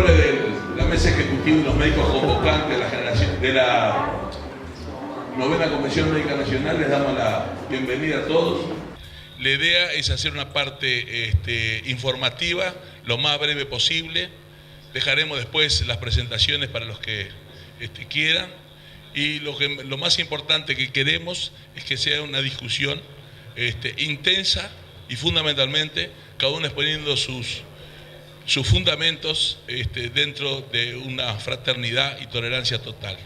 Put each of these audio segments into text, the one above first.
nombre de la mesa ejecutiva y los médicos convocantes de la novena Convención Médica Nacional, les damos la bienvenida a todos. La idea es hacer una parte informativa lo más breve posible. Dejaremos después las presentaciones para los que quieran. Y lo más importante que queremos es que sea una discusión intensa y fundamentalmente cada uno exponiendo sus fundamentos dentro de una fraternidad y tolerancia total.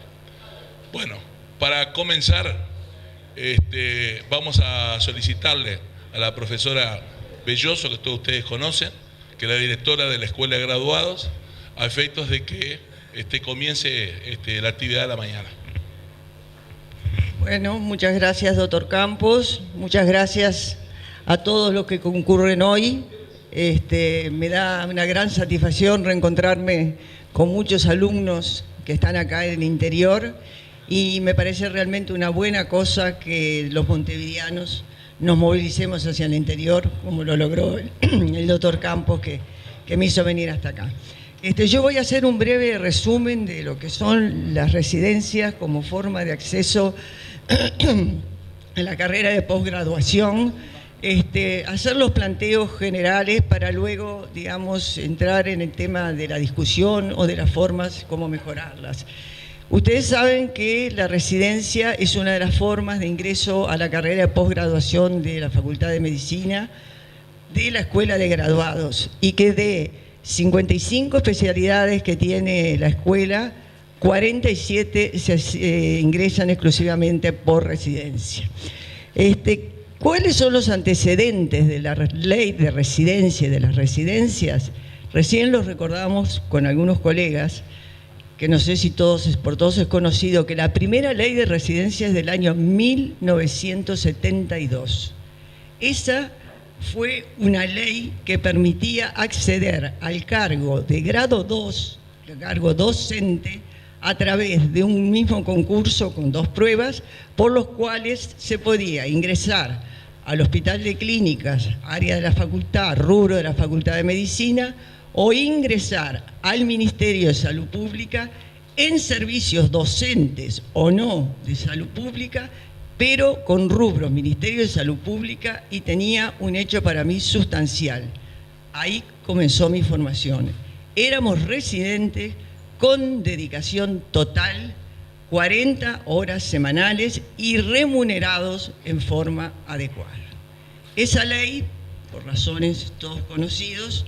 Bueno, para comenzar, vamos a solicitarle a la profesora Belloso, que todos ustedes conocen, que es la directora de la Escuela de Graduados, a efectos de que comience la actividad de la mañana. Bueno, muchas gracias, doctor Campos. Muchas gracias a todos los que concurren hoy. Me da una gran satisfacción reencontrarme con muchos alumnos que están acá en el interior y me parece realmente una buena cosa que los montevideanos nos movilicemos hacia el interior, como lo logró el doctor Campos, que me hizo venir hasta acá. Yo voy a hacer un breve resumen de lo que son las residencias como forma de acceso a la carrera de posgraduación, hacer los planteos generales para luego, digamos, entrar en el tema de la discusión o de las formas, cómo mejorarlas. Ustedes saben que la residencia es una de las formas de ingreso a la carrera de posgraduación de la Facultad de Medicina, de la Escuela de Graduados, y que de 55 especialidades que tiene la escuela, 47 se ingresan exclusivamente por residencia. ¿Cuáles son los antecedentes de la ley de residencia y de las residencias? Recién los recordamos con algunos colegas, que no sé si por todos es conocido, que la primera ley de residencia es del año 1972. Esa fue una ley que permitía acceder al cargo de grado 2, el cargo docente, a través de un mismo concurso con 2 pruebas, por los cuales se podía ingresar al Hospital de Clínicas, área de la facultad, rubro de la Facultad de Medicina, o ingresar al Ministerio de Salud Pública en servicios docentes o no de salud pública, pero con rubro Ministerio de Salud Pública, y tenía un hecho para mí sustancial. Ahí comenzó mi formación. Éramos residentes con dedicación total, 40 horas semanales y remunerados en forma adecuada. Esa ley, por razones todos conocidos,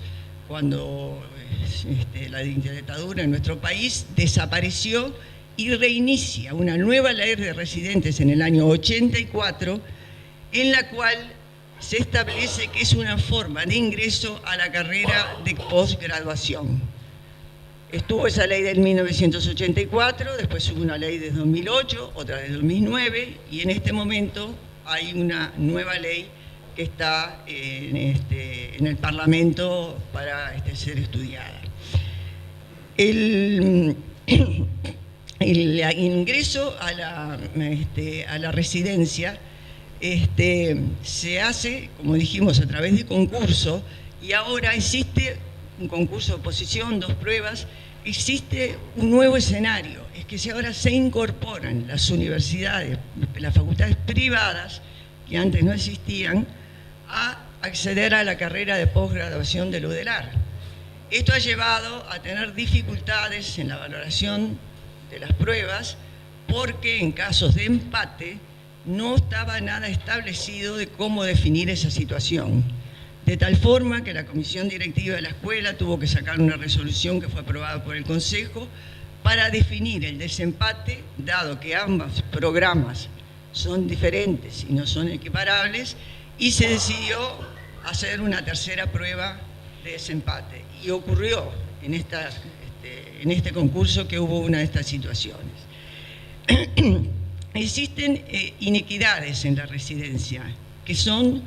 cuando la dictadura en nuestro país desapareció y reinicia una nueva ley de residentes en el año 84, en la cual se establece que es una forma de ingreso a la carrera de posgraduación. Estuvo esa ley del 1984, después hubo una ley de 2008, otra de 2009, y en este momento hay una nueva ley que está en el Parlamento para ser estudiada. El ingreso a la residencia se hace, como dijimos, a través de concurso, y ahora existe un concurso de oposición, 2 pruebas. Existe un nuevo escenario, es que ahora se incorporan las universidades, las facultades privadas, que antes no existían, a acceder a la carrera de posgraduación del UDELAR. Esto ha llevado a tener dificultades en la valoración de las pruebas, porque en casos de empate no estaba nada establecido de cómo definir esa situación. De tal forma que la comisión directiva de la escuela tuvo que sacar una resolución que fue aprobada por el Consejo para definir el desempate, dado que ambos programas son diferentes y no son equiparables, y se decidió hacer una tercera prueba de desempate. Y ocurrió en este concurso que hubo una de estas situaciones. Existen inequidades en la residencia que son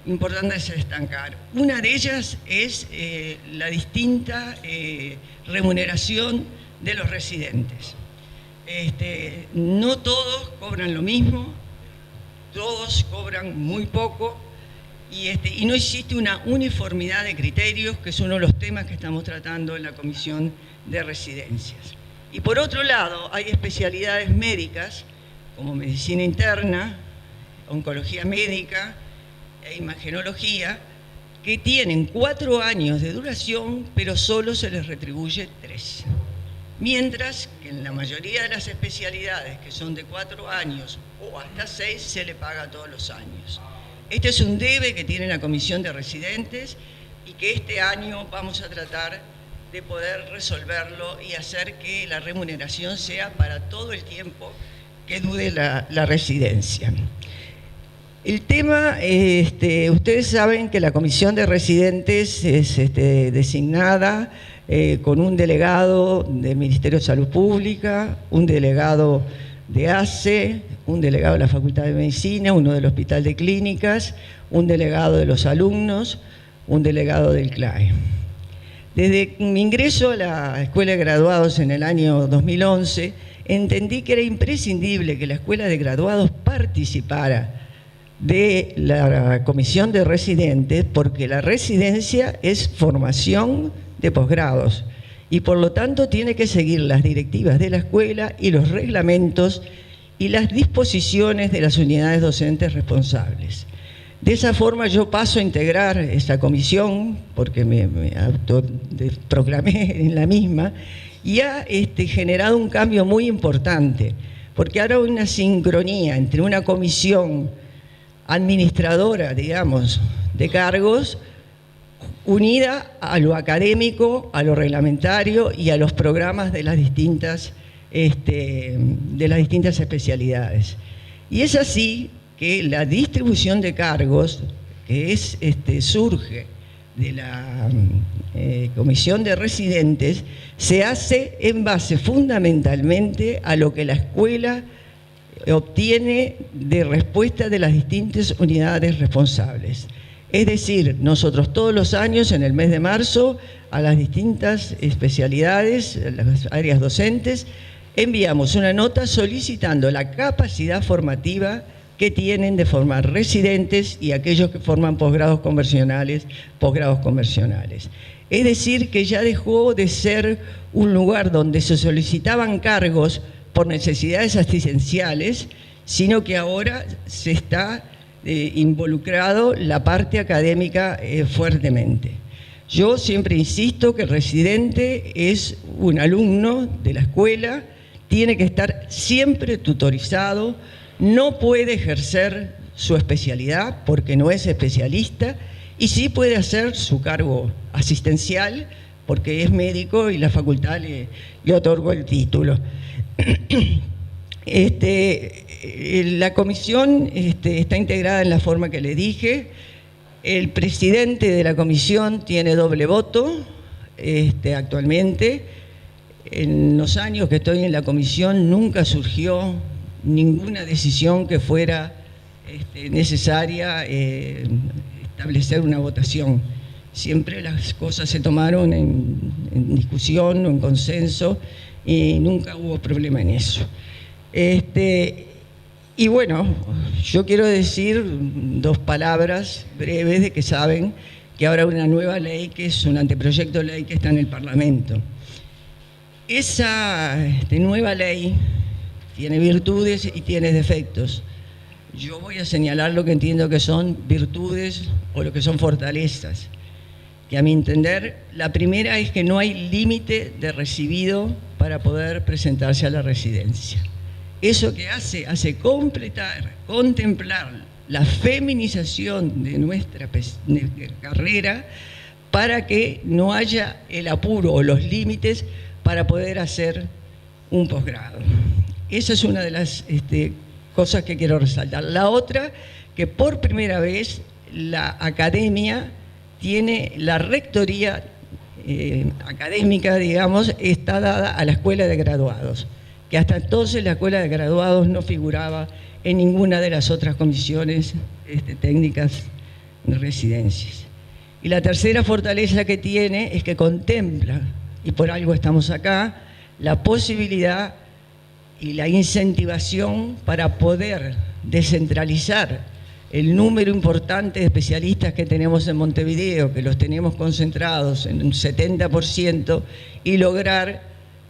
importantes a destacar. Una de ellas es la distinta remuneración de los residentes. No todos cobran lo mismo, todos cobran muy poco, y no existe una uniformidad de criterios, que es uno de los temas que estamos tratando en la Comisión de Residencias. Y por otro lado, hay especialidades médicas, como medicina interna, oncología médica e imagenología, que tienen 4 años de duración, pero solo se les retribuye 3. Mientras que en la mayoría de las especialidades, que son de 4 años o hasta 6, se le paga todos los años. Este es un debe que tiene la Comisión de Residentes y que este año vamos a tratar de poder resolverlo y hacer que la remuneración sea para todo el tiempo que dure la residencia. El tema, ustedes saben que la Comisión de Residentes es designada con un delegado del Ministerio de Salud Pública, un delegado de ACE, un delegado de la Facultad de Medicina, uno del Hospital de Clínicas, un delegado de los alumnos, un delegado del CLAE. Desde mi ingreso a la Escuela de Graduados en el año 2011, entendí que era imprescindible que la Escuela de Graduados participara de la Comisión de Residentes, porque la residencia es formación de posgrados y por lo tanto tiene que seguir las directivas de la escuela y los reglamentos y las disposiciones de las unidades docentes responsables. De esa forma yo paso a integrar esta comisión, porque me autoproclamé en la misma, y ha generado un cambio muy importante, porque ahora hay una sincronía entre una comisión administradora, digamos, de cargos, unida a lo académico, a lo reglamentario y a los programas de las distintas especialidades. Y es así que la distribución de cargos, que surge de la Comisión de Residentes, se hace en base fundamentalmente a lo que la escuela obtiene de respuesta de las distintas unidades responsables. Es decir, nosotros todos los años, en el mes de marzo, a las distintas especialidades, las áreas docentes, enviamos una nota solicitando la capacidad formativa que tienen de formar residentes y aquellos que forman posgrados conversionales. Es decir, que ya dejó de ser un lugar donde se solicitaban cargos por necesidades asistenciales, sino que ahora se está involucrado la parte académica fuertemente. Yo siempre insisto que el residente es un alumno de la escuela, tiene que estar siempre tutorizado, no puede ejercer su especialidad porque no es especialista y sí puede hacer su cargo asistencial porque es médico y la facultad le otorgó el título. La comisión está integrada en la forma que le dije. El presidente de la comisión tiene doble voto actualmente. En los años que estoy en la comisión nunca surgió ninguna decisión que fuera necesaria establecer una votación. Siempre las cosas se tomaron en discusión o en consenso y nunca hubo problema en eso. Y bueno, yo quiero decir 2 palabras breves de que saben que ahora hay una nueva ley, que es un anteproyecto de ley que está en el Parlamento. Esa nueva ley tiene virtudes y tiene defectos. Yo voy a señalar lo que entiendo que son virtudes o lo que son fortalezas, que a mi entender, la primera es que no hay límite de recibido para poder presentarse a la residencia. Eso que hace contemplar la feminización de nuestra carrera para que no haya el apuro o los límites para poder hacer un posgrado. Esa es una de las cosas que quiero resaltar. La otra, que por primera vez la academia tiene la rectoría académica, digamos, está dada a la Escuela de Graduados, que hasta entonces la Escuela de Graduados no figuraba en ninguna de las otras comisiones técnicas de residencias. Y la tercera fortaleza que tiene es que contempla, y por algo estamos acá, la posibilidad y la incentivación para poder descentralizar el número importante de especialistas que tenemos en Montevideo, que los tenemos concentrados en un 70%, y lograr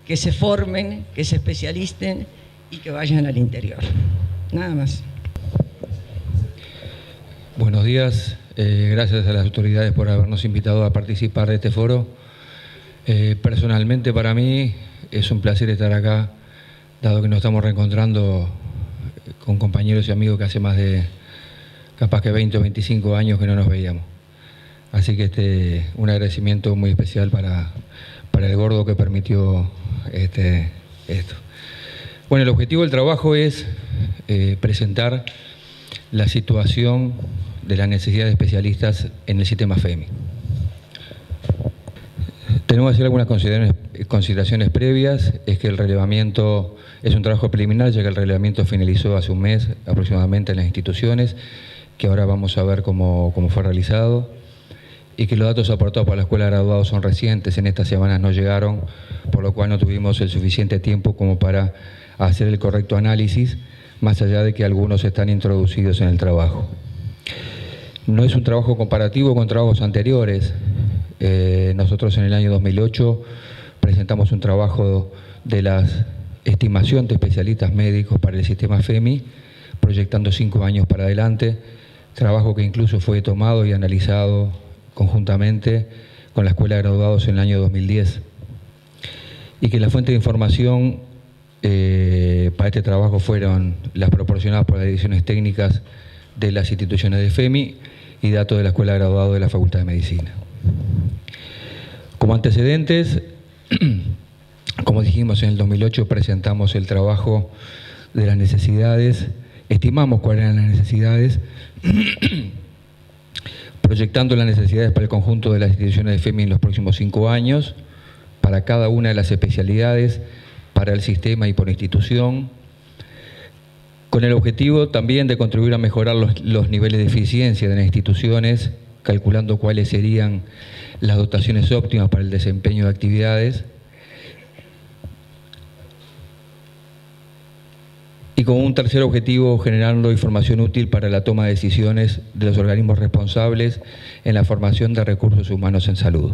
que se formen, que se especialicen y que vayan al interior. Nada más. Buenos días. Gracias a las autoridades por habernos invitado a participar de este foro. Personalmente, para mí es un placer estar acá, dado que nos estamos reencontrando con compañeros y amigos que hace más de capaz que 20 o 25 años que no nos veíamos. Así que un agradecimiento muy especial para el Gordo que permitió esto. Bueno, el objetivo del trabajo es presentar la situación de la necesidad de especialistas en el sistema FEMI. Tenemos que hacer algunas consideraciones previas. Es que el relevamiento es un trabajo preliminar, ya que el relevamiento finalizó hace un mes aproximadamente en las instituciones, que ahora vamos a ver cómo fue realizado, y que los datos aportados por la Escuela de Graduados son recientes, en estas semanas no llegaron, por lo cual no tuvimos el suficiente tiempo como para hacer el correcto análisis, más allá de que algunos están introducidos en el trabajo. No es un trabajo comparativo con trabajos anteriores. Nosotros en el año 2008 presentamos un trabajo de la estimación de especialistas médicos para el sistema FEMI, proyectando 5 años para adelante, trabajo que incluso fue tomado y analizado conjuntamente con la Escuela de Graduados en el año 2010. Y que la fuente de información para este trabajo fueron las proporcionadas por las direcciones técnicas de las instituciones de FEMI y datos de la Escuela de Graduados de la Facultad de Medicina. Como antecedentes, como dijimos, en el 2008 presentamos el trabajo de las necesidades, estimamos cuáles eran las necesidades, proyectando las necesidades para el conjunto de las instituciones de FEMI en los próximos 5 años, para cada una de las especialidades, para el sistema y por institución, con el objetivo también de contribuir a mejorar los niveles de eficiencia de las instituciones, calculando cuáles serían las dotaciones óptimas para el desempeño de actividades, y con un tercer objetivo, generando información útil para la toma de decisiones de los organismos responsables en la formación de recursos humanos en salud.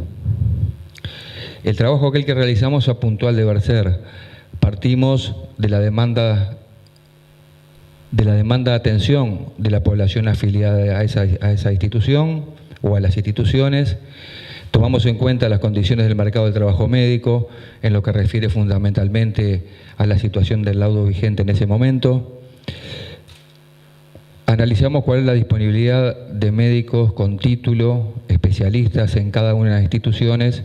El trabajo aquel que realizamos apuntó al deber ser. Partimos de la demanda de atención de la población afiliada a esa institución o a las instituciones. Tomamos en cuenta las condiciones del mercado del trabajo médico, en lo que refiere fundamentalmente a la situación del laudo vigente en ese momento. Analizamos cuál es la disponibilidad de médicos con título, especialistas en cada una de las instituciones.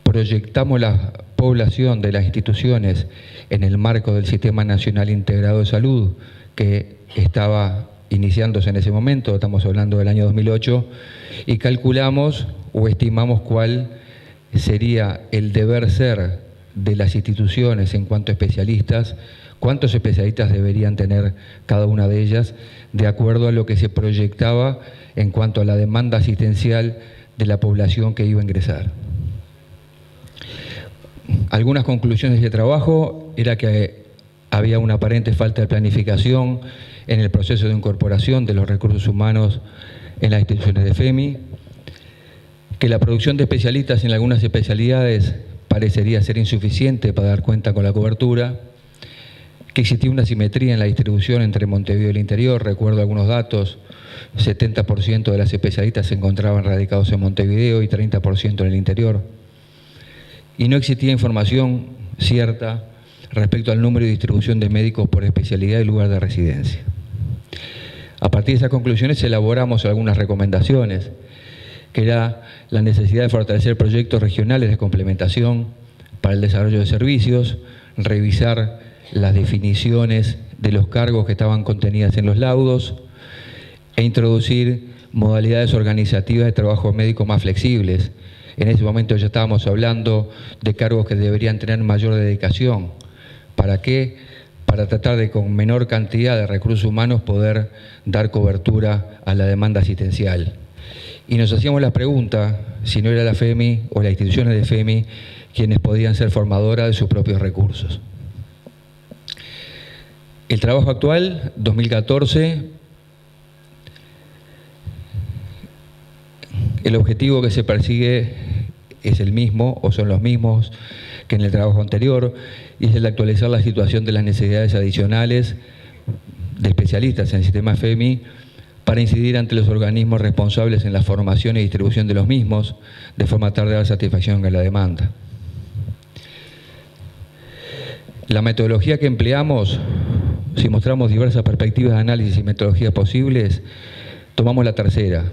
Proyectamos la población de las instituciones en el marco del Sistema Nacional Integrado de Salud, que estaba iniciándose en ese momento, estamos hablando del año 2008, y calculamos o estimamos cuál sería el deber ser de las instituciones en cuanto a especialistas, cuántos especialistas deberían tener cada una de ellas, de acuerdo a lo que se proyectaba en cuanto a la demanda asistencial de la población que iba a ingresar. Algunas conclusiones de este trabajo era que había una aparente falta de planificación en el proceso de incorporación de los recursos humanos en las instituciones de FEMI, que la producción de especialistas en algunas especialidades parecería ser insuficiente para dar cuenta con la cobertura, que existía una asimetría en la distribución entre Montevideo y el interior. Recuerdo algunos datos: 70% de las especialistas se encontraban radicados en Montevideo y 30% en el interior. Y no existía información cierta respecto al número y distribución de médicos por especialidad y lugar de residencia. A partir de esas conclusiones elaboramos algunas recomendaciones, que era la necesidad de fortalecer proyectos regionales de complementación para el desarrollo de servicios, revisar las definiciones de los cargos que estaban contenidas en los laudos e introducir modalidades organizativas de trabajo médico más flexibles. En ese momento ya estábamos hablando de cargos que deberían tener mayor dedicación. ¿Para qué? Para tratar de, con menor cantidad de recursos humanos, poder dar cobertura a la demanda asistencial. Y nos hacíamos la pregunta si no era la FEMI o las instituciones de FEMI quienes podían ser formadoras de sus propios recursos. El trabajo actual, 2014, El objetivo que se persigue es el mismo o son los mismos que en el trabajo anterior, y es el de actualizar la situación de las necesidades adicionales de especialistas en el sistema FEMI para incidir ante los organismos responsables en la formación y distribución de los mismos, de forma tal de dar satisfacción a la demanda. La metodología que empleamos, si mostramos diversas perspectivas de análisis y metodologías posibles, tomamos la tercera.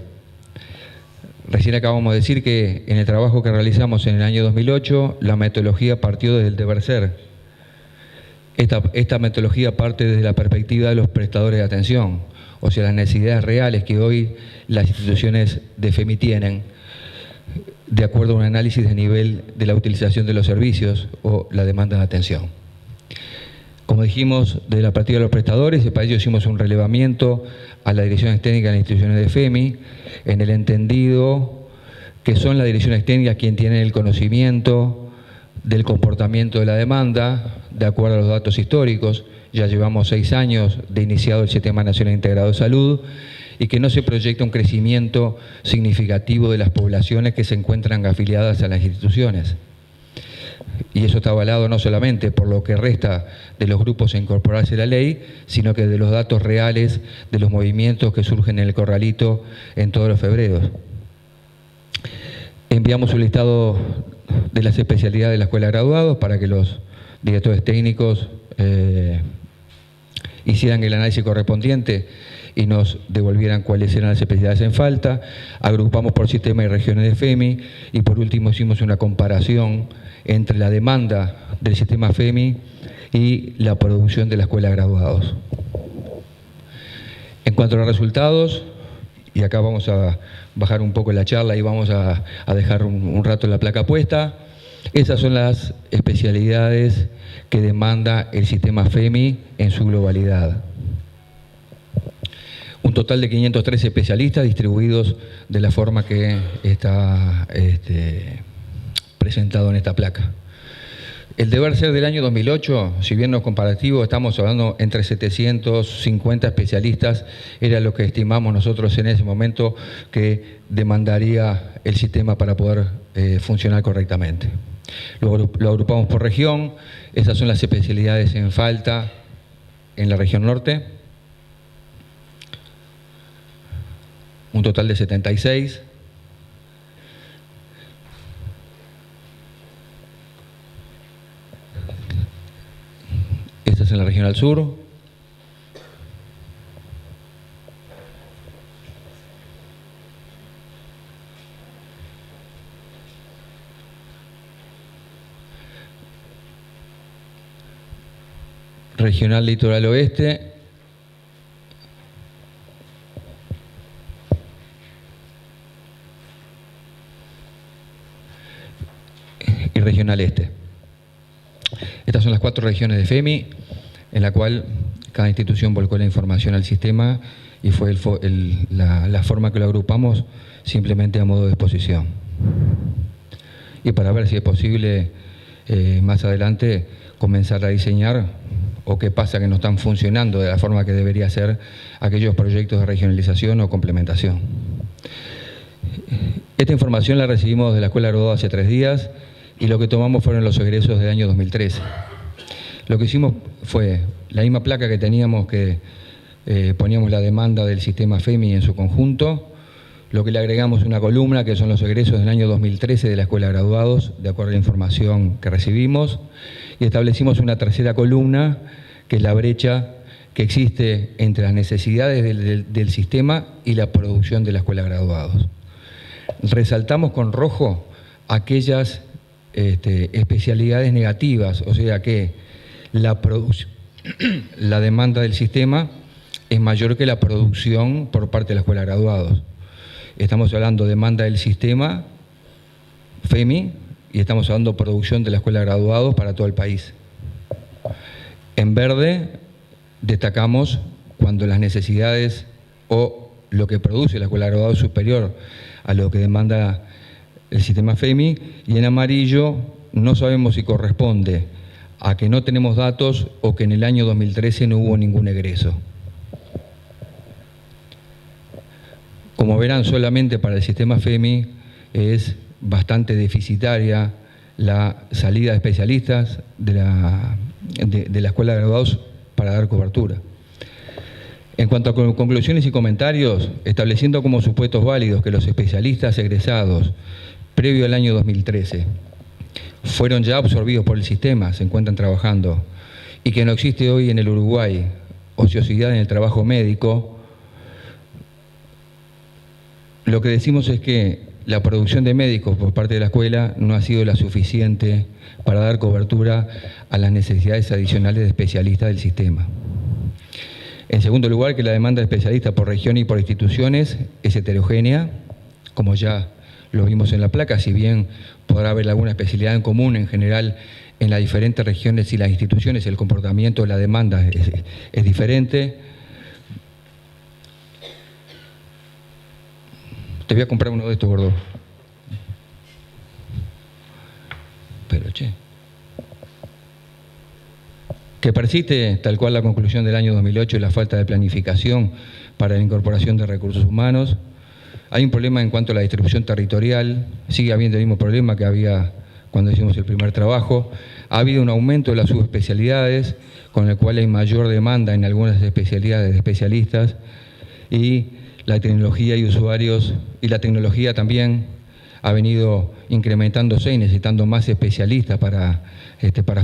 Recién acabamos de decir que en el trabajo que realizamos en el año 2008, la metodología partió desde el deber ser. Esta metodología parte desde la perspectiva de los prestadores de atención, o sea, las necesidades reales que hoy las instituciones de FEMI tienen, de acuerdo a un análisis de nivel de la utilización de los servicios o la demanda de atención. Como dijimos, de la perspectiva de los prestadores, y para ello hicimos un relevamiento a las direcciones técnicas de las instituciones de FEMI, en el entendido que son las direcciones técnicas quienes tienen el conocimiento del comportamiento de la demanda, de acuerdo a los datos históricos. Ya llevamos 6 años de iniciado el Sistema Nacional Integrado de Salud, y que no se proyecta un crecimiento significativo de las poblaciones que se encuentran afiliadas a las instituciones. Y eso está avalado no solamente por lo que resta de los grupos a incorporarse a la ley, sino que de los datos reales de los movimientos que surgen en el corralito en todos los febreros. Enviamos un listado de las especialidades de la Escuela de Graduados para que los directores técnicos hicieran el análisis correspondiente y nos devolvieran cuáles eran las especialidades en falta. Agrupamos por sistema y regiones de FEMI, y por último hicimos una comparación entre la demanda del sistema FEMI y la producción de la Escuela de Graduados. En cuanto a los resultados, y acá vamos a bajar un poco la charla y vamos a dejar un rato la placa puesta, esas son las especialidades que demanda el sistema FEMI en su globalidad. Un total de 503 especialistas distribuidos de la forma que está presentado en esta placa. El deber ser del año 2008, si bien no es comparativo, estamos hablando entre 750 especialistas, era lo que estimamos nosotros en ese momento que demandaría el sistema para poder funcionar correctamente. Lo agrupamos por región. Esas son las especialidades en falta en la región norte. Un total de 76. Esta es en la región al sur. Regional Litoral Oeste. Y Regional Este. Estas son las 4 regiones de FEMI, en la cual cada institución volcó la información al sistema, y fue la forma que lo agrupamos simplemente a modo de exposición. Y para ver si es posible más adelante comenzar a diseñar o qué pasa que no están funcionando de la forma que debería ser aquellos proyectos de regionalización o complementación. Esta información la recibimos de la Escuela de Graduados hace 3 días, y lo que tomamos fueron los egresos del año 2013. Lo que hicimos fue la misma placa que teníamos, que poníamos la demanda del sistema FEMI en su conjunto, lo que le agregamos una columna que son los egresos del año 2013 de la Escuela de Graduados, de acuerdo a la información que recibimos, y establecimos una tercera columna, que es la brecha que existe entre las necesidades del sistema y la producción de la Escuela de Graduados. Resaltamos con rojo aquellas especialidades negativas, o sea que la demanda del sistema es mayor que la producción por parte de la Escuela de Graduados. Estamos hablando de demanda del sistema FEMI y estamos hablando de producción de la Escuela de Graduados para todo el país. En verde destacamos cuando las necesidades o lo que produce la Escuela de Graduados es superior a lo que demanda el sistema FEMI, y en amarillo no sabemos si corresponde a que no tenemos datos o que en el año 2013 no hubo ningún egreso. Como verán, solamente para el sistema FEMI es bastante deficitaria la salida de especialistas de la Escuela de Graduados para dar cobertura. En cuanto a conclusiones y comentarios, estableciendo como supuestos válidos que los especialistas egresados previo al año 2013 fueron ya absorbidos por el sistema, se encuentran trabajando, y que no existe hoy en el Uruguay ociosidad en el trabajo médico, lo que decimos es que la producción de médicos por parte de la escuela no ha sido la suficiente para dar cobertura a las necesidades adicionales de especialistas del sistema. En segundo lugar, que la demanda de especialistas por región y por instituciones es heterogénea, como ya lo vimos en la placa, si bien podrá haber alguna especialidad en común, en general en las diferentes regiones y las instituciones el comportamiento de la demanda es diferente. Te voy a comprar uno de estos, gordo. Pero, che. Que persiste, tal cual la conclusión del año 2008, la falta de planificación para la incorporación de recursos humanos. Hay un problema en cuanto a la distribución territorial. Sigue habiendo el mismo problema que había cuando hicimos el primer trabajo. Ha habido un aumento de las subespecialidades, con el cual hay mayor demanda en algunas especialidades de especialistas, y la tecnología y usuarios, y la tecnología también ha venido incrementándose y necesitando más especialistas para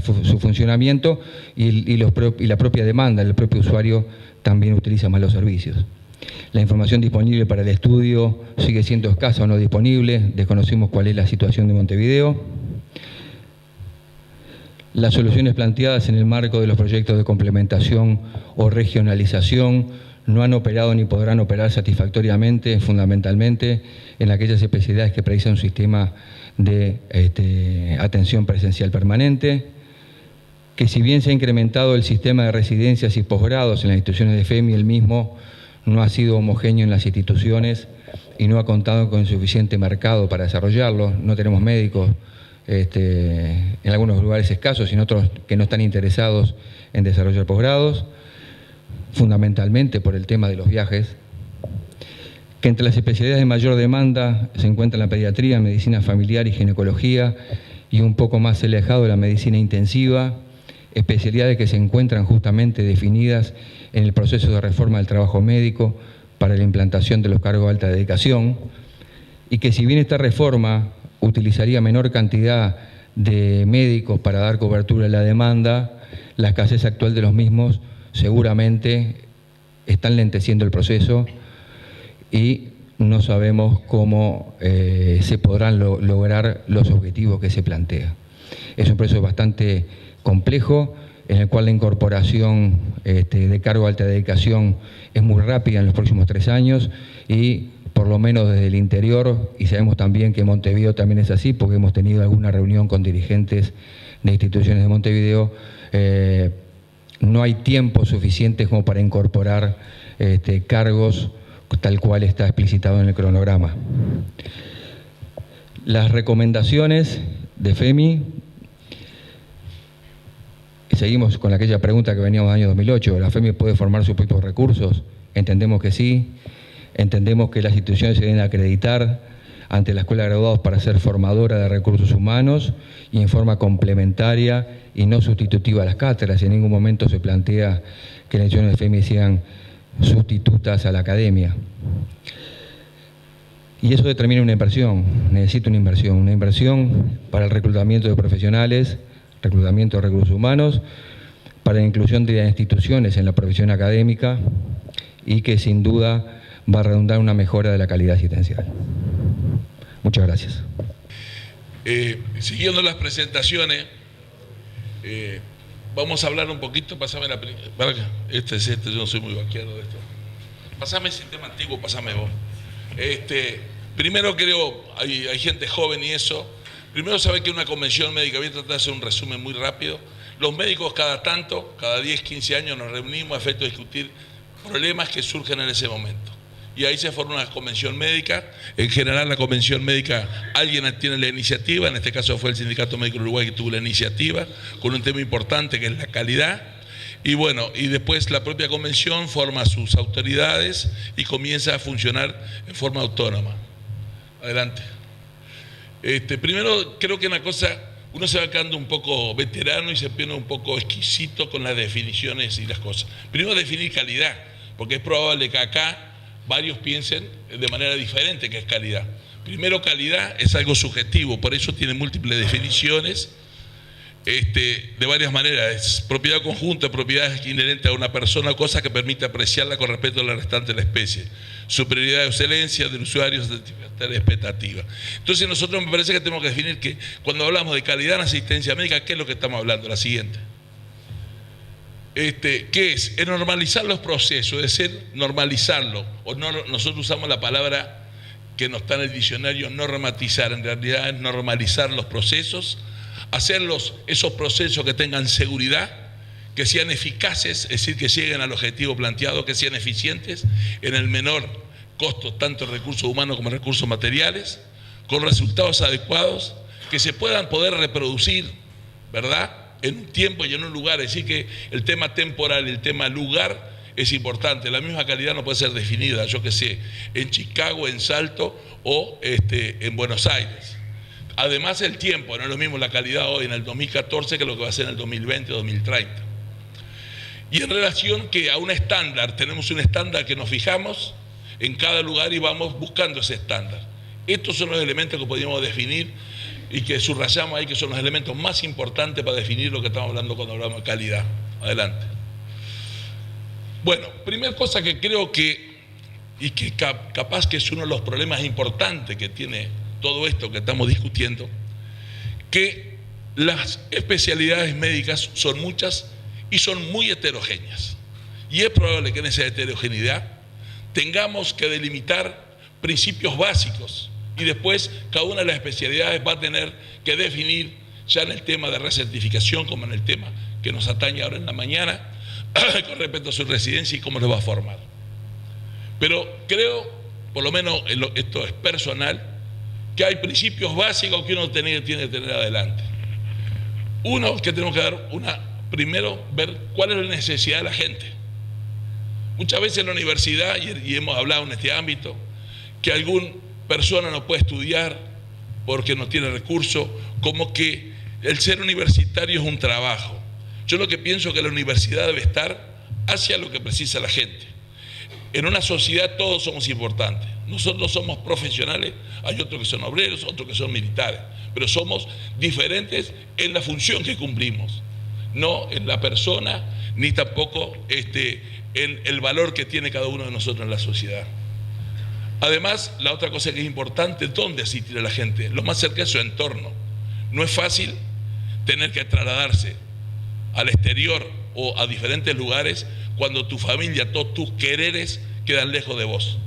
su funcionamiento, y la propia demanda, el propio usuario también utiliza más los servicios. La información disponible para el estudio sigue siendo escasa o no disponible, desconocemos cuál es la situación de Montevideo. Las soluciones planteadas en el marco de los proyectos de complementación o regionalización no han operado ni podrán operar satisfactoriamente, fundamentalmente en aquellas especialidades que precisan un sistema de atención presencial permanente, que si bien se ha incrementado el sistema de residencias y posgrados en las instituciones de FEMI, el mismo no ha sido homogéneo en las instituciones y no ha contado con suficiente mercado para desarrollarlo. No tenemos médicos, en algunos lugares escasos y en otros que no están interesados en desarrollar posgrados, fundamentalmente por el tema de los viajes. Que entre las especialidades de mayor demanda se encuentran la pediatría, medicina familiar y ginecología, y un poco más alejado de la medicina intensiva, especialidades que se encuentran justamente definidas en el proceso de reforma del trabajo médico para la implantación de los cargos de alta dedicación, y que si bien esta reforma utilizaría menor cantidad de médicos para dar cobertura a la demanda, la escasez actual de los mismos seguramente están lenteciendo el proceso y no sabemos cómo se podrán lograr los objetivos que se plantea. Es un proceso bastante complejo, en el cual la incorporación de cargo de alta dedicación es muy rápida en los próximos 3 años, y por lo menos desde el interior, y sabemos también que Montevideo también es así, porque hemos tenido alguna reunión con dirigentes de instituciones de Montevideo, no hay tiempo suficiente como para incorporar cargos tal cual está explicitado en el cronograma. Las recomendaciones de FEMI, seguimos con aquella pregunta que veníamos del año 2008, ¿la FEMI puede formar sus propios recursos? Entendemos que sí, entendemos que las instituciones se deben acreditar ante la Escuela de Graduados para ser formadora de recursos humanos y en forma complementaria y no sustitutiva a las cátedras. En ningún momento se plantea que las instituciones de FEMI sean sustitutas a la academia. Y eso determina una inversión, necesita una inversión para el reclutamiento de profesionales, reclutamiento de recursos humanos, para la inclusión de las instituciones en la profesión académica, y que sin duda va a redundar en una mejora de la calidad asistencial. Muchas gracias. Siguiendo las presentaciones, vamos a hablar un poquito, pasame la para acá. Este, yo no soy muy vaquero de esto. Pasame el sistema antiguo, pasame vos. Primero creo, hay gente joven y eso. Primero saber que una convención médica, voy a tratar de hacer un resumen muy rápido. Los médicos cada 10, 15 años nos reunimos a efecto de discutir problemas que surgen en ese momento. Y ahí se forma una convención médica. En general la convención médica, alguien tiene la iniciativa, en este caso fue el Sindicato Médico Uruguay que tuvo la iniciativa, con un tema importante que es la calidad. Y bueno, y después la propia convención forma sus autoridades y comienza a funcionar en forma autónoma. Adelante. Primero, creo que una cosa, uno se va quedando un poco veterano y se pone un poco exquisito con las definiciones y las cosas. Primero, definir calidad, porque es probable que acá varios piensen de manera diferente qué es calidad. Primero, calidad es algo subjetivo, por eso tiene múltiples definiciones. De varias maneras, es propiedad conjunta, propiedad inherente a una persona, cosa que permite apreciarla con respecto a la restante de la especie, superioridad de excelencia del usuario, satisfacer expectativa. Entonces nosotros me parece que tenemos que definir que cuando hablamos de calidad en asistencia médica, ¿qué es lo que estamos hablando? La siguiente. ¿Qué es? Es normalizar los procesos, es decir, normalizarlo, o no, nosotros usamos la palabra que no está en el diccionario, normatizar, en realidad es normalizar los procesos, hacerlos, esos procesos que tengan seguridad, que sean eficaces, es decir, que lleguen al objetivo planteado, que sean eficientes en el menor costo, tanto recursos humanos como recursos materiales, con resultados adecuados, que se puedan poder reproducir, ¿verdad?, en un tiempo y en un lugar. Es decir, que el tema temporal, el tema lugar es importante. La misma calidad no puede ser definida, yo qué sé, en Chicago, en Salto o en Buenos Aires. Además, el tiempo, no es lo mismo la calidad hoy en el 2014 que lo que va a ser en el 2020 o 2030. Y en relación que a un estándar, tenemos un estándar que nos fijamos en cada lugar y vamos buscando ese estándar. Estos son los elementos que podríamos definir y que subrayamos ahí, que son los elementos más importantes para definir lo que estamos hablando cuando hablamos de calidad. Adelante. Bueno, primera cosa que creo que, y que capaz que es uno de los problemas importantes que tiene todo esto que estamos discutiendo, que las especialidades médicas son muchas y son muy heterogéneas. Y es probable que en esa heterogeneidad tengamos que delimitar principios básicos y después cada una de las especialidades va a tener que definir, ya en el tema de recertificación como en el tema que nos atañe ahora en la mañana, con respecto a su residencia y cómo lo va a formar. Pero creo, por lo menos esto es personal, que hay principios básicos que uno tiene que tener adelante. Uno, que tenemos que dar primero ver cuál es la necesidad de la gente. Muchas veces en la universidad, y hemos hablado en este ámbito, que alguna persona no puede estudiar porque no tiene recursos, como que el ser universitario es un trabajo. Yo lo que pienso es que la universidad debe estar hacia lo que precisa la gente. En una sociedad todos somos importantes. Nosotros somos profesionales, hay otros que son obreros, otros que son militares, pero somos diferentes en la función que cumplimos, no en la persona, ni tampoco en el valor que tiene cada uno de nosotros en la sociedad. Además, la otra cosa que es importante, ¿dónde asistir a la gente? Lo más cerca de su entorno. No es fácil tener que trasladarse al exterior o a diferentes lugares cuando tu familia, todos tus quereres quedan lejos de vos.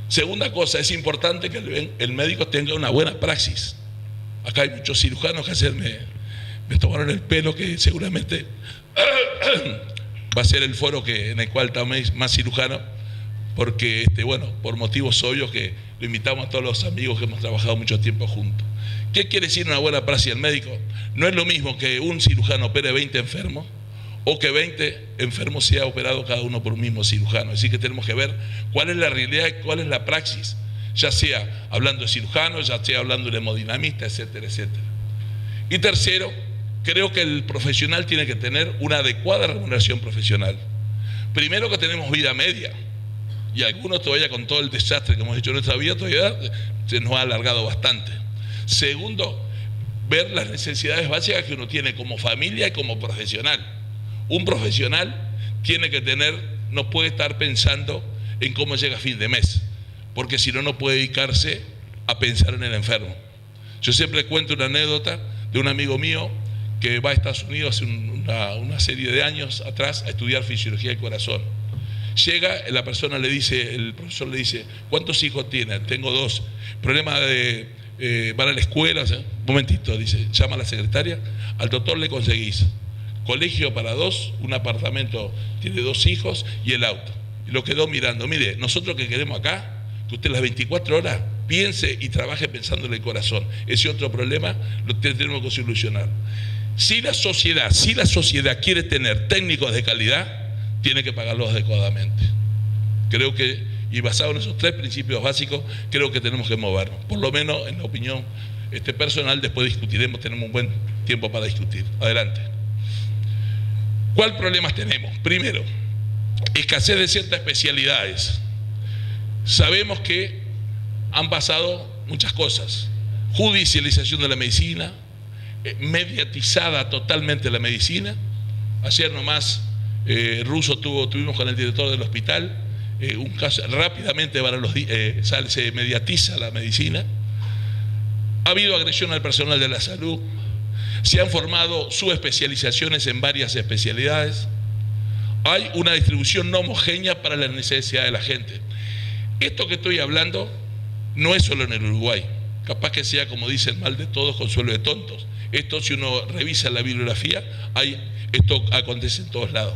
Segunda cosa, es importante que el médico tenga una buena praxis. Acá hay muchos cirujanos que ayer me tomaron el pelo, que seguramente va a ser el foro en el cual estamos más cirujanos, porque bueno, por motivos obvios que lo invitamos a todos los amigos que hemos trabajado mucho tiempo juntos. ¿Qué quiere decir una buena praxis del médico? No es lo mismo que un cirujano opere 20 enfermos o que 20 enfermos sea operado cada uno por un mismo cirujano. Así que tenemos que ver cuál es la realidad y cuál es la praxis, ya sea hablando de cirujanos, ya sea hablando de hemodinamista, etcétera, etcétera. Y tercero, creo que el profesional tiene que tener una adecuada remuneración profesional. Primero, que tenemos vida media, y algunos todavía, con todo el desastre que hemos hecho en nuestra vida, todavía se nos ha alargado bastante. Segundo, ver las necesidades básicas que uno tiene como familia y como profesional. Un profesional tiene que no puede estar pensando en cómo llega a fin de mes, porque si no, no puede dedicarse a pensar en el enfermo. Yo siempre cuento una anécdota de un amigo mío que va a Estados Unidos hace una serie de años atrás a estudiar fisiología del corazón. Llega, el profesor le dice, ¿cuántos hijos tiene? Tengo 2. Problema van a la escuela. Un momentito, dice, llama a la secretaria, al doctor le conseguís colegio para 2, un apartamento, tiene 2 hijos y el auto. Y lo quedó mirando. Mire, nosotros que queremos acá, que usted las 24 horas piense y trabaje pensando en el corazón. Ese otro problema lo tenemos que solucionar. Si la sociedad quiere tener técnicos de calidad, tiene que pagarlos adecuadamente. Creo que, y basado en esos 3 principios básicos, creo que tenemos que movernos. Por lo menos en la opinión personal, después discutiremos, tenemos un buen tiempo para discutir. Adelante. ¿Cuál problemas tenemos? Primero, escasez de ciertas especialidades. Sabemos que han pasado muchas cosas. Judicialización de la medicina, mediatizada totalmente la medicina. Ayer nomás tuvimos con el director del hospital un caso, rápidamente se mediatiza la medicina. Ha habido agresión al personal de la salud, se han formado subespecializaciones en varias especialidades, hay una distribución no homogénea para las necesidades de la gente. Esto que estoy hablando no es solo en el Uruguay, capaz que sea, como dicen, mal de todos, consuelo de tontos. Esto, si uno revisa la bibliografía, esto acontece en todos lados.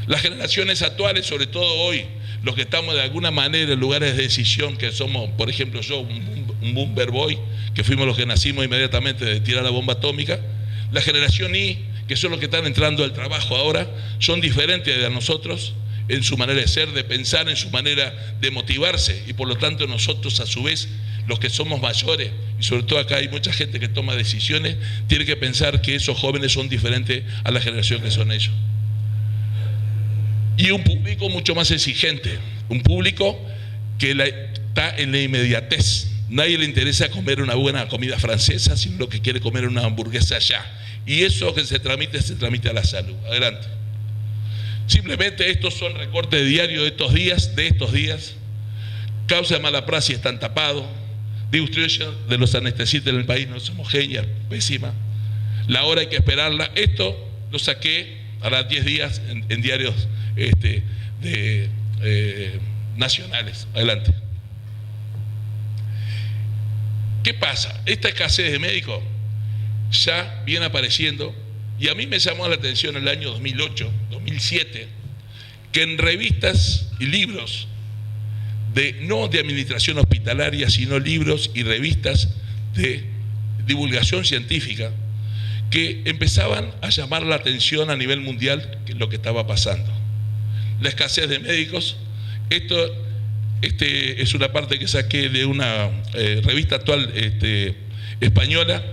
Las generaciones actuales, sobre todo hoy, los que estamos de alguna manera en lugares de decisión, que somos, por ejemplo, yo, un boomer boy, que fuimos los que nacimos inmediatamente de tirar la bomba atómica, la generación Y, que son los que están entrando al trabajo ahora, son diferentes de nosotros en su manera de ser, de pensar, en su manera de motivarse, y por lo tanto nosotros, a su vez, los que somos mayores, y sobre todo acá hay mucha gente que toma decisiones, tiene que pensar que esos jóvenes son diferentes a la generación que son ellos. Y un público mucho más exigente, un público que está en la inmediatez. Nadie le interesa comer una buena comida francesa, sino lo que quiere comer una hamburguesa allá. Y eso que se tramite a la salud. Adelante. Simplemente estos son recortes de diario de estos días. Causa de mala praxis están tapados. Distribución de los anestesistas en el país no es homogénea, pésima. La hora hay que esperarla. Esto lo saqué a las 10 días en diarios nacionales. Adelante. ¿Qué pasa? Esta escasez de médicos ya viene apareciendo, y a mí me llamó la atención en el año 2008, 2007, que en revistas y libros, no de administración hospitalaria, sino libros y revistas de divulgación científica, que empezaban a llamar la atención a nivel mundial lo que estaba pasando. La escasez de médicos. Esto es una parte que saqué de una revista actual española.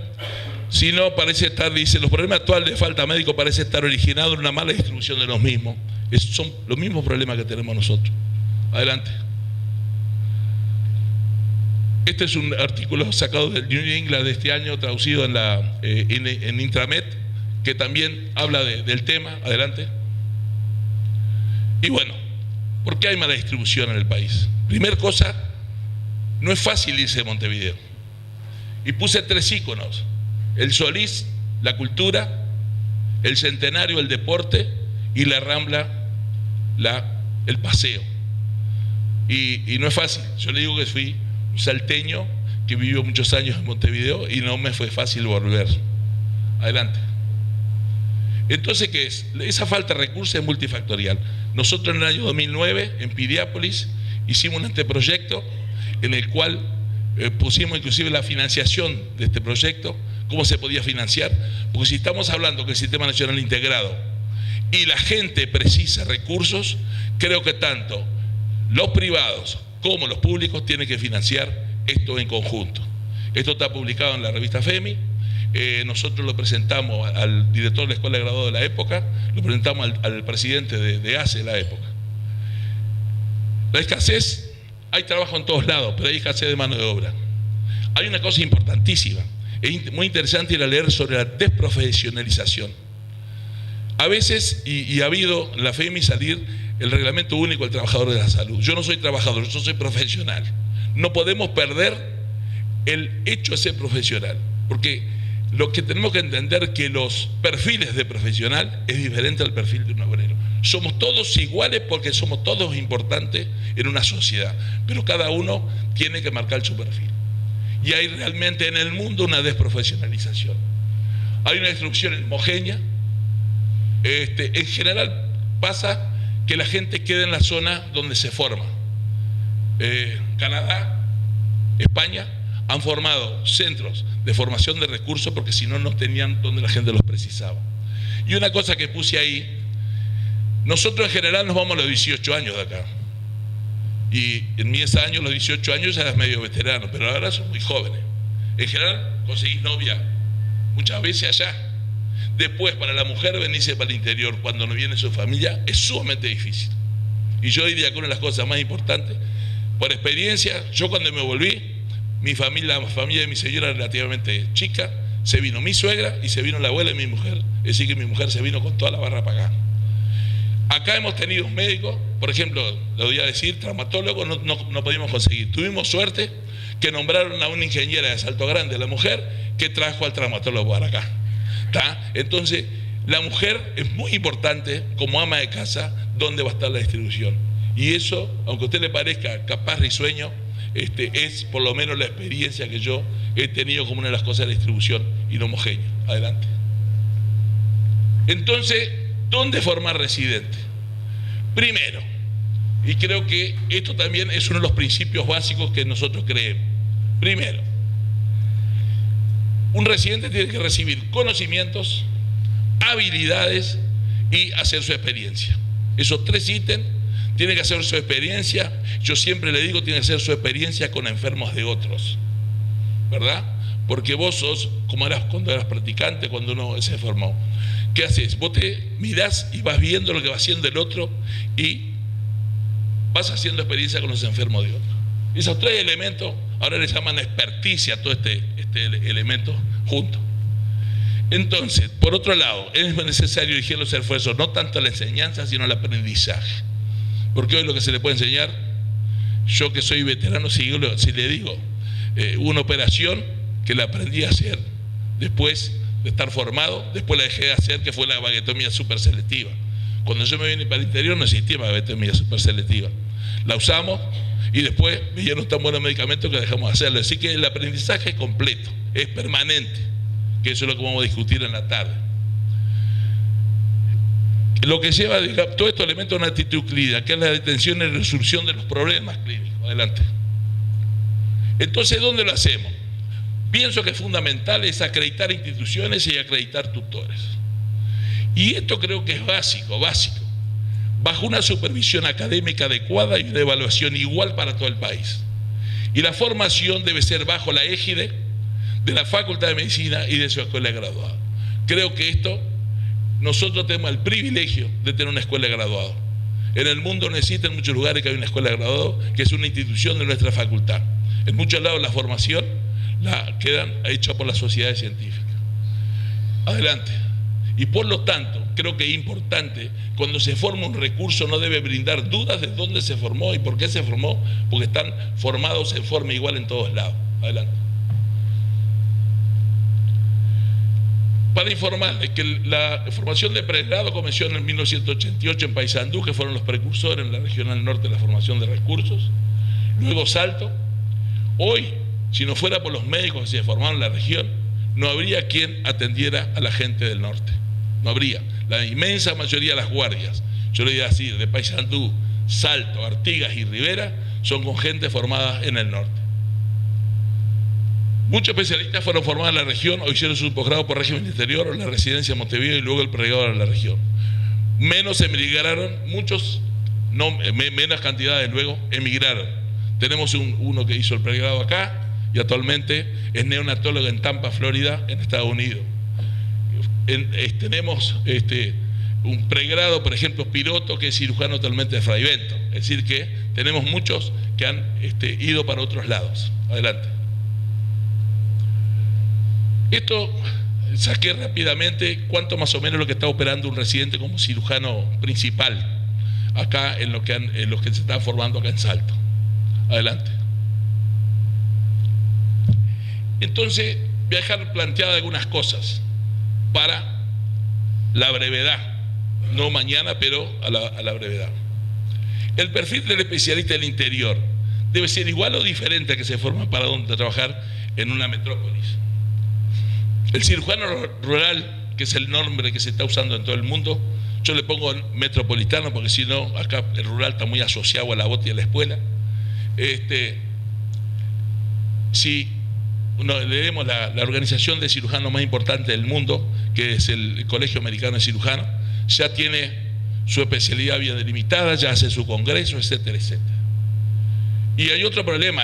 Si no, parece estar, dice, los problemas actuales de falta de médicos parece estar originados en una mala distribución de los mismos. Son los mismos problemas que tenemos nosotros. Adelante. Este es un artículo sacado del New England de este año, traducido en Intramed, que también habla del tema. Adelante. Y bueno, ¿por qué hay mala distribución en el país? Primer cosa, no es fácil irse de Montevideo. Y puse 3 íconos: el Solís, la cultura; el Centenario, el deporte; y la Rambla, el paseo. Y no es fácil. Yo le digo que fui un salteño que vivió muchos años en Montevideo y no me fue fácil volver. Adelante. Entonces, ¿qué es? Esa falta de recursos es multifactorial. Nosotros en el año 2009, en Piriápolis, hicimos un anteproyecto en el cual pusimos inclusive la financiación de este proyecto, cómo se podía financiar, porque si estamos hablando que el Sistema Nacional Integrado y la gente precisa recursos, creo que tanto los privados como los públicos tienen que financiar esto en conjunto. Esto está publicado en la revista FEMI. Nosotros lo presentamos al director de la Escuela de Graduados de la época, lo presentamos al presidente de ACE de la época. La escasez, hay trabajo en todos lados, pero hay escasez de mano de obra. Hay una cosa importantísima, es muy interesante ir a leer sobre la desprofesionalización. A veces, y ha habido en la FEMI salir el reglamento único del trabajador de la salud. Yo no soy trabajador, yo soy profesional. No podemos perder el hecho de ser profesional, porque lo que tenemos que entender es que los perfiles de profesional es diferente al perfil de un obrero. Somos todos iguales porque somos todos importantes en una sociedad, pero cada uno tiene que marcar su perfil. Y hay realmente en el mundo una desprofesionalización. Hay una distribución homogénea. En general pasa que la gente queda en la zona donde se forma. Canadá, España, han formado centros de formación de recursos porque si no, no tenían donde la gente los precisaba. Y una cosa que puse ahí, nosotros en general nos vamos a los 18 años de acá. Y en mis años, los 18 años, ya eras medio veterano, pero ahora son muy jóvenes. En general, conseguís novia muchas veces allá. Después, para la mujer venirse para el interior, cuando no viene su familia, es sumamente difícil. Y yo diría que una de las cosas más importantes, por experiencia, yo cuando me volví, la familia de mi señora era relativamente chica, se vino mi suegra y se vino la abuela de mi mujer, es decir que mi mujer se vino con toda la barra para acá. Acá hemos tenido médicos, por ejemplo, lo voy a decir, traumatólogos no pudimos conseguir. Tuvimos suerte que nombraron a una ingeniera de Salto Grande, la mujer, que trajo al traumatólogo para acá. ¿Tá? Entonces, la mujer es muy importante como ama de casa, dónde va a estar la distribución. Y eso, aunque a usted le parezca capaz risueño, es por lo menos la experiencia que yo he tenido como una de las cosas de la distribución inhomogénea. Adelante. Entonces, ¿dónde formar residentes? Primero, y creo que esto también es uno de los principios básicos que nosotros creemos. Primero, un residente tiene que recibir conocimientos, habilidades y hacer su experiencia. Esos 3 ítems, tiene que hacer su experiencia. Yo siempre le digo, tiene que hacer su experiencia con enfermos de otros, ¿verdad? Porque vos sos, como eras cuando eras practicante, cuando uno se formó. ¿Qué haces? Vos te mirás y vas viendo lo que va haciendo el otro y vas haciendo experiencia con los enfermos de otro. Esos 3 elementos, ahora le llaman experticia a todo este elemento junto. Entonces, por otro lado, es necesario dirigir los esfuerzos no tanto a la enseñanza, sino al aprendizaje. Porque hoy lo que se le puede enseñar, yo que soy veterano, si le digo, una operación que la aprendí a hacer después de estar formado, después la dejé de hacer, que fue la vaguectomía superselectiva. Cuando yo me vine para el interior no existía vaguectomía superselectiva. La usamos y después veíamos tan buenos medicamentos que dejamos de hacerlo. Así que el aprendizaje es completo, es permanente, que eso es lo que vamos a discutir en la tarde. Lo que lleva todo estos elementos a una actitud clínica, que es la detención y resolución de los problemas clínicos. Adelante. Entonces, ¿dónde lo hacemos? Pienso que fundamental es acreditar instituciones y acreditar tutores. Y esto creo que es básico, bajo una supervisión académica adecuada y una evaluación igual para todo el país. Y la formación debe ser bajo la égide de la Facultad de Medicina y de su escuela de graduados. Creo que nosotros tenemos el privilegio de tener una escuela de graduados. En el mundo no existen muchos lugares que hay una escuela de graduados, que es una institución de nuestra facultad. En muchos lados la formación la quedan hecha por las sociedades científicas. Adelante. Y por lo tanto, creo que es importante, cuando se forma un recurso no debe brindar dudas de dónde se formó y por qué se formó, porque están formados en forma igual en todos lados. Adelante. Para informarles que la formación de pregrado comenzó en 1988 en Paysandú, que fueron los precursores en la regional norte de la formación de recursos. Luego Salto. Hoy, si no fuera por los médicos que se formaron en la región, no habría quien atendiera a la gente del norte. No habría. La inmensa mayoría de las guardias, yo le diría así, de Paysandú, Salto, Artigas y Rivera, son con gente formada en el norte. Muchos especialistas fueron formados en la región o hicieron su posgrado por régimen interior o en la residencia de Montevideo y luego el pregrado en la región. Menos emigraron, muchos, menos cantidades luego emigraron. Tenemos uno que hizo el pregrado acá y actualmente es neonatólogo en Tampa, Florida, en Estados Unidos. Tenemos un pregrado, por ejemplo, piloto, que es cirujano actualmente de Fray Bento. Es decir que tenemos muchos que han ido para otros lados. Adelante. Esto saqué rápidamente cuánto más o menos lo que está operando un residente como cirujano principal acá en los que se están formando acá en Salto. Adelante. Entonces voy a dejar planteadas algunas cosas para la brevedad, no mañana, pero a la brevedad. El perfil del especialista del interior debe ser igual o diferente al que se forma para trabajar en una metrópolis. El cirujano rural, que es el nombre que se está usando en todo el mundo, yo le pongo metropolitano porque si no, acá el rural está muy asociado a la bota y a la espuela. Si leemos la organización de cirujanos más importante del mundo, que es el Colegio Americano de Cirujanos, ya tiene su especialidad bien delimitada, ya hace su congreso, etcétera, etcétera. Y hay otro problema,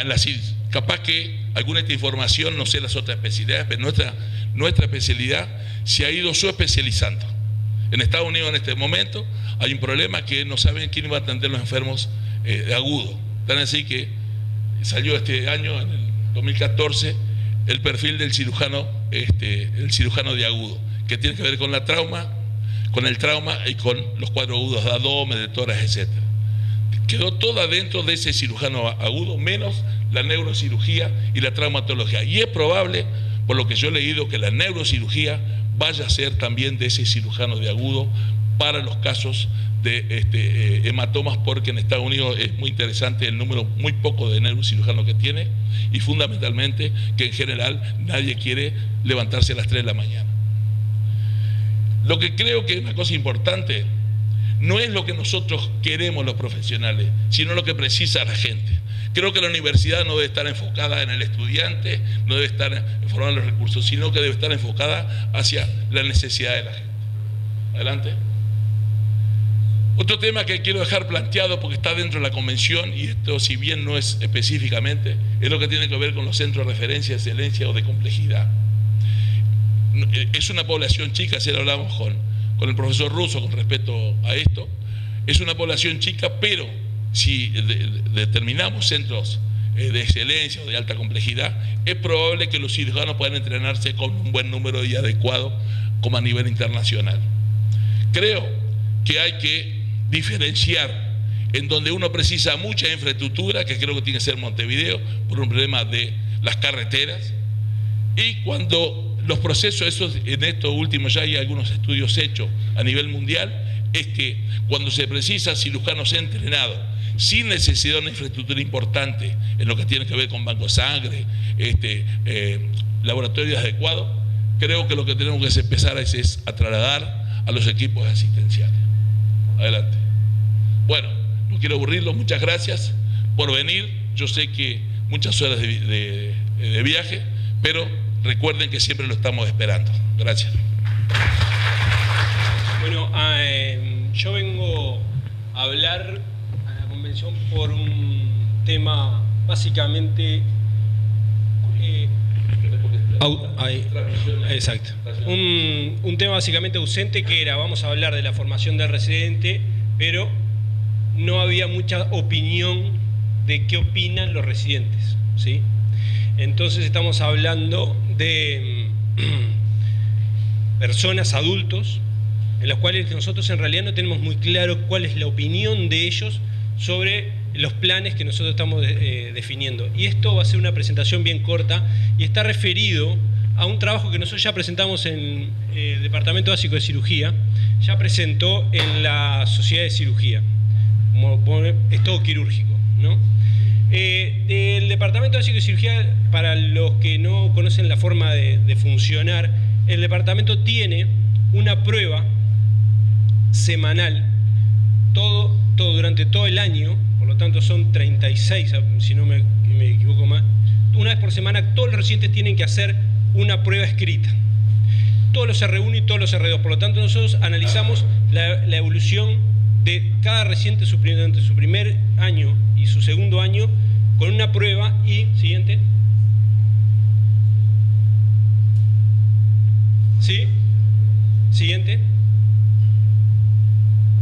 capaz que alguna de esta información, no sé las otras especialidades, pero nuestra especialidad se ha ido subespecializando. En Estados Unidos en este momento hay un problema que no saben quién va a atender los enfermos agudos. Tan así que salió este año, en el 2014, el perfil del cirujano, el cirujano de agudo, que tiene que ver con el trauma y con los cuadros agudos de abdomen, de tórax, etcétera. Quedó toda dentro de ese cirujano agudo, menos la neurocirugía y la traumatología. Y es probable, por lo que yo he leído, que la neurocirugía vaya a ser también de ese cirujano de agudo para los casos de hematomas, porque en Estados Unidos es muy interesante el número muy poco de neurocirujanos que tiene, y fundamentalmente que en general nadie quiere levantarse a las 3 de la mañana. Lo que creo que es una cosa importante no es lo que nosotros queremos los profesionales, sino lo que precisa la gente. Creo que la universidad no debe estar enfocada en el estudiante, no debe estar enfocada en los recursos, sino que debe estar enfocada hacia la necesidad de la gente. Adelante. Otro tema que quiero dejar planteado, porque está dentro de la convención, y esto si bien no es específicamente, es lo que tiene que ver con los centros de referencia de excelencia o de complejidad. Es una población chica, si lo hablamos con el profesor Russo con respecto a esto, es una población chica, pero si determinamos centros de excelencia o de alta complejidad, es probable que los cirujanos puedan entrenarse con un buen número y adecuado como a nivel internacional. Creo que hay que diferenciar en donde uno precisa mucha infraestructura, que creo que tiene que ser Montevideo, por un problema de las carreteras, y cuando los procesos, en estos últimos ya hay algunos estudios hechos a nivel mundial, es que cuando se precisa cirujanos entrenados, sin necesidad de una infraestructura importante en lo que tiene que ver con banco de sangre, laboratorios adecuados, creo que lo que tenemos que empezar es a trasladar a los equipos asistenciales. Adelante. Bueno, no quiero aburrirlos, muchas gracias por venir. Yo sé que muchas horas de viaje, pero recuerden que siempre lo estamos esperando. Gracias. Bueno, yo vengo a hablar a la convención por un tema básicamente exacto. Un tema básicamente ausente, que era, vamos a hablar de la formación del residente, pero no había mucha opinión de qué opinan los residentes, ¿sí? Entonces estamos hablando de personas, adultos, en los cuales nosotros en realidad no tenemos muy claro cuál es la opinión de ellos sobre los planes que nosotros estamos definiendo. Y esto va a ser una presentación bien corta y está referido a un trabajo que nosotros ya presentamos en el Departamento Básico de Cirugía, ya presentó en la Sociedad de Cirugía, como es todo quirúrgico, ¿no? El Departamento Básico de Cirugía, para los que no conocen la forma de funcionar, el departamento tiene una prueba semanal, todo durante todo el año, por lo tanto son 36, si no me equivoco más. Una vez por semana todos los residentes tienen que hacer una prueba escrita, todos los R1 y todos los R2. Por lo tanto nosotros analizamos la evolución de cada residente durante su primer año y su segundo año con una prueba. Y siguiente. ¿Sí? Siguiente.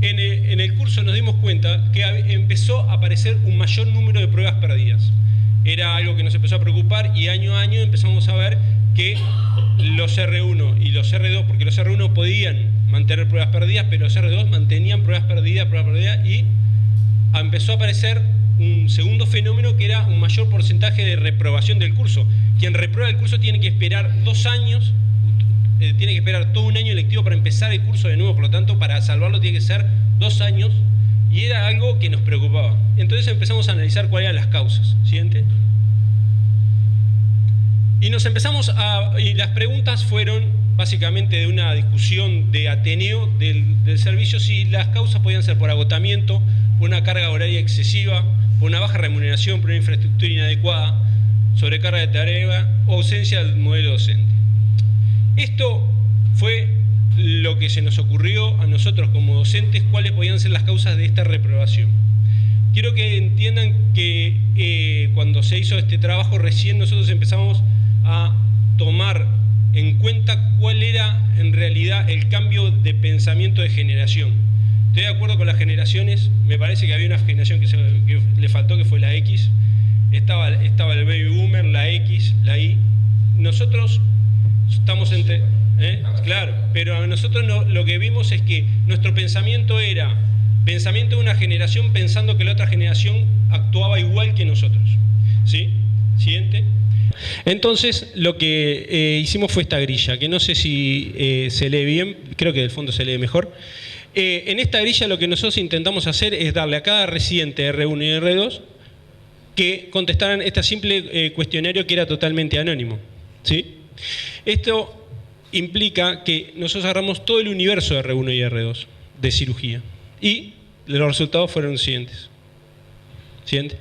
En el curso nos dimos cuenta que empezó a aparecer un mayor número de pruebas perdidas. Era algo que nos empezó a preocupar, y año a año empezamos a ver que los R1 y los R2, porque los R1 podían mantener pruebas perdidas, pero los R2 mantenían pruebas perdidas, y empezó a aparecer un segundo fenómeno, que era un mayor porcentaje de reprobación del curso. Quien reprueba el curso tiene que esperar 2 años, tiene que esperar todo un año lectivo para empezar el curso de nuevo. Por lo tanto, para salvarlo tiene que ser 2 años, y era algo que nos preocupaba. Entonces empezamos a analizar cuáles eran las causas. Siguiente. Y las preguntas fueron básicamente de una discusión de Ateneo del servicio, si las causas podían ser por agotamiento, por una carga horaria excesiva, por una baja remuneración, por una infraestructura inadecuada, sobrecarga de tarea o ausencia del modelo docente. Esto fue lo que se nos ocurrió a nosotros como docentes, cuáles podían ser las causas de esta reprobación. Quiero que entiendan que cuando se hizo este trabajo, recién nosotros empezamos a tomar en cuenta cuál era en realidad el cambio de pensamiento de generación. Estoy de acuerdo con las generaciones, me parece que había una generación que le faltó, que fue la X. Estaba el baby boomer, la X, la Y. Nosotros estamos entre... Claro, pero nosotros lo que vimos es que nuestro pensamiento era pensamiento de una generación pensando que la otra generación actuaba igual que nosotros. ¿Sí? Siguiente. Entonces, lo que hicimos fue esta grilla, que no sé si se lee bien, creo que del fondo se lee mejor. En esta grilla lo que nosotros intentamos hacer es darle a cada residente R1 y R2 que contestaran este simple cuestionario que era totalmente anónimo. ¿Sí? Esto implica que nosotros agarramos todo el universo de R1 y R2 de cirugía y los resultados fueron los siguientes. Siguiente.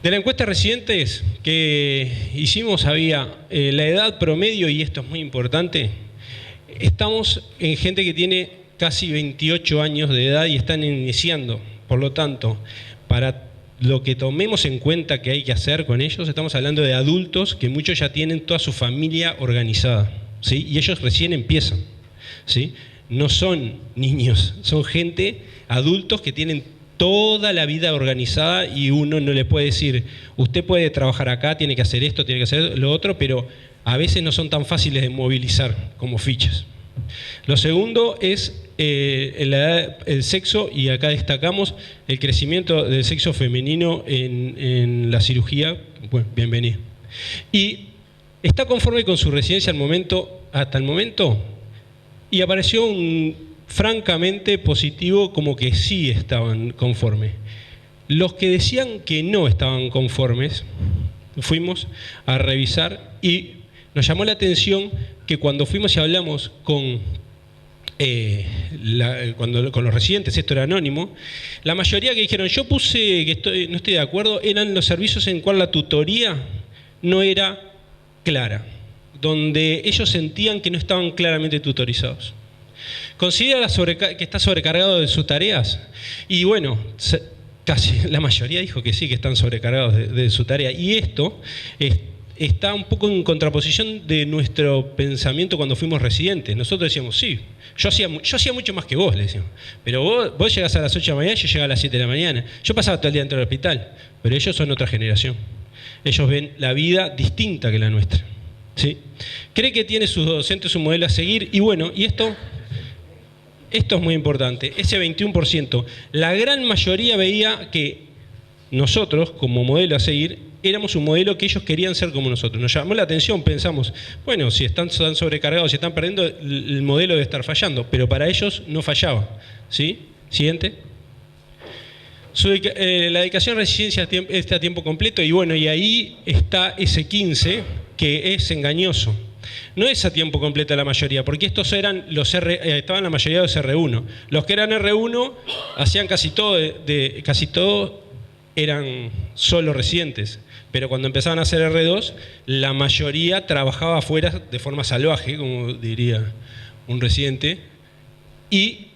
De la encuesta de residentes que hicimos había la edad promedio, y esto es muy importante, estamos en gente que tiene casi 28 años de edad y están iniciando. Por lo tanto, para lo que tomemos en cuenta que hay que hacer con ellos, estamos hablando de adultos que muchos ya tienen toda su familia organizada, ¿sí? Y ellos recién empiezan, ¿sí? No son niños, son gente, adultos que tienen toda la vida organizada y uno no le puede decir, usted puede trabajar acá, tiene que hacer esto, tiene que hacer lo otro, pero a veces no son tan fáciles de movilizar como fichas. Lo segundo es el sexo, y acá destacamos el crecimiento del sexo femenino en la cirugía. Bueno, bienvenido. Y está conforme con su residencia hasta el momento, y apareció francamente positivo, como que sí estaban conformes. Los que decían que no estaban conformes, fuimos a revisar y nos llamó la atención que cuando fuimos y hablamos con los residentes, esto era anónimo, la mayoría que dijeron, yo puse que no estoy de acuerdo, eran los servicios en cual la tutoría no era clara, donde ellos sentían que no estaban claramente tutorizados. ¿Considera que está sobrecargado de sus tareas? Y bueno, casi la mayoría dijo que sí, que están sobrecargados de su tarea. Y esto está un poco en contraposición de nuestro pensamiento cuando fuimos residentes. Nosotros decíamos, sí, yo hacía mucho más que vos, le decíamos. Pero vos llegás a las 8 de la mañana, yo llegaba a las 7 de la mañana. Yo pasaba todo el día dentro del hospital. Pero ellos son otra generación. Ellos ven la vida distinta que la nuestra. ¿Sí? Cree que tiene sus docentes su modelo a seguir. Y bueno, y esto es muy importante. Ese 21%, la gran mayoría veía que nosotros, como modelo a seguir, éramos un modelo que ellos querían ser como nosotros. Nos llamó la atención, pensamos, bueno, si están sobrecargados, si están perdiendo, el modelo debe estar fallando, pero para ellos no fallaba. ¿Sí? Siguiente. La dedicación a residencia está a tiempo completo, y bueno, y ahí está ese 15, que es engañoso. No es a tiempo completo la mayoría, porque estos eran estaban la mayoría de los R1. Los que eran R1 hacían casi todo eran solo residentes. Pero cuando empezaban a ser R2, la mayoría trabajaba afuera de forma salvaje, como diría un residente. Y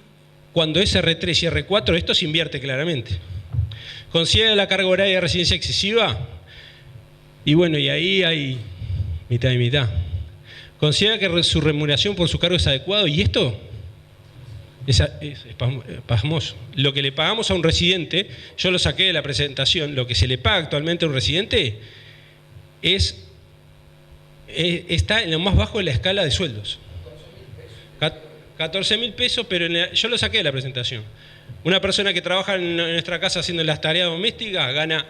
cuando es R3 y R4, esto se invierte claramente. ¿Considera la carga horaria de residencia excesiva? Y bueno, y ahí hay mitad y mitad. ¿Considera que su remuneración por su cargo es adecuado? Y esto es pasmoso. Lo que le pagamos a un residente, yo lo saqué de la presentación, lo que se le paga actualmente a un residente está en lo más bajo de la escala de sueldos. 14.000 pesos, pero yo lo saqué de la presentación. Una persona que trabaja en nuestra casa haciendo las tareas domésticas gana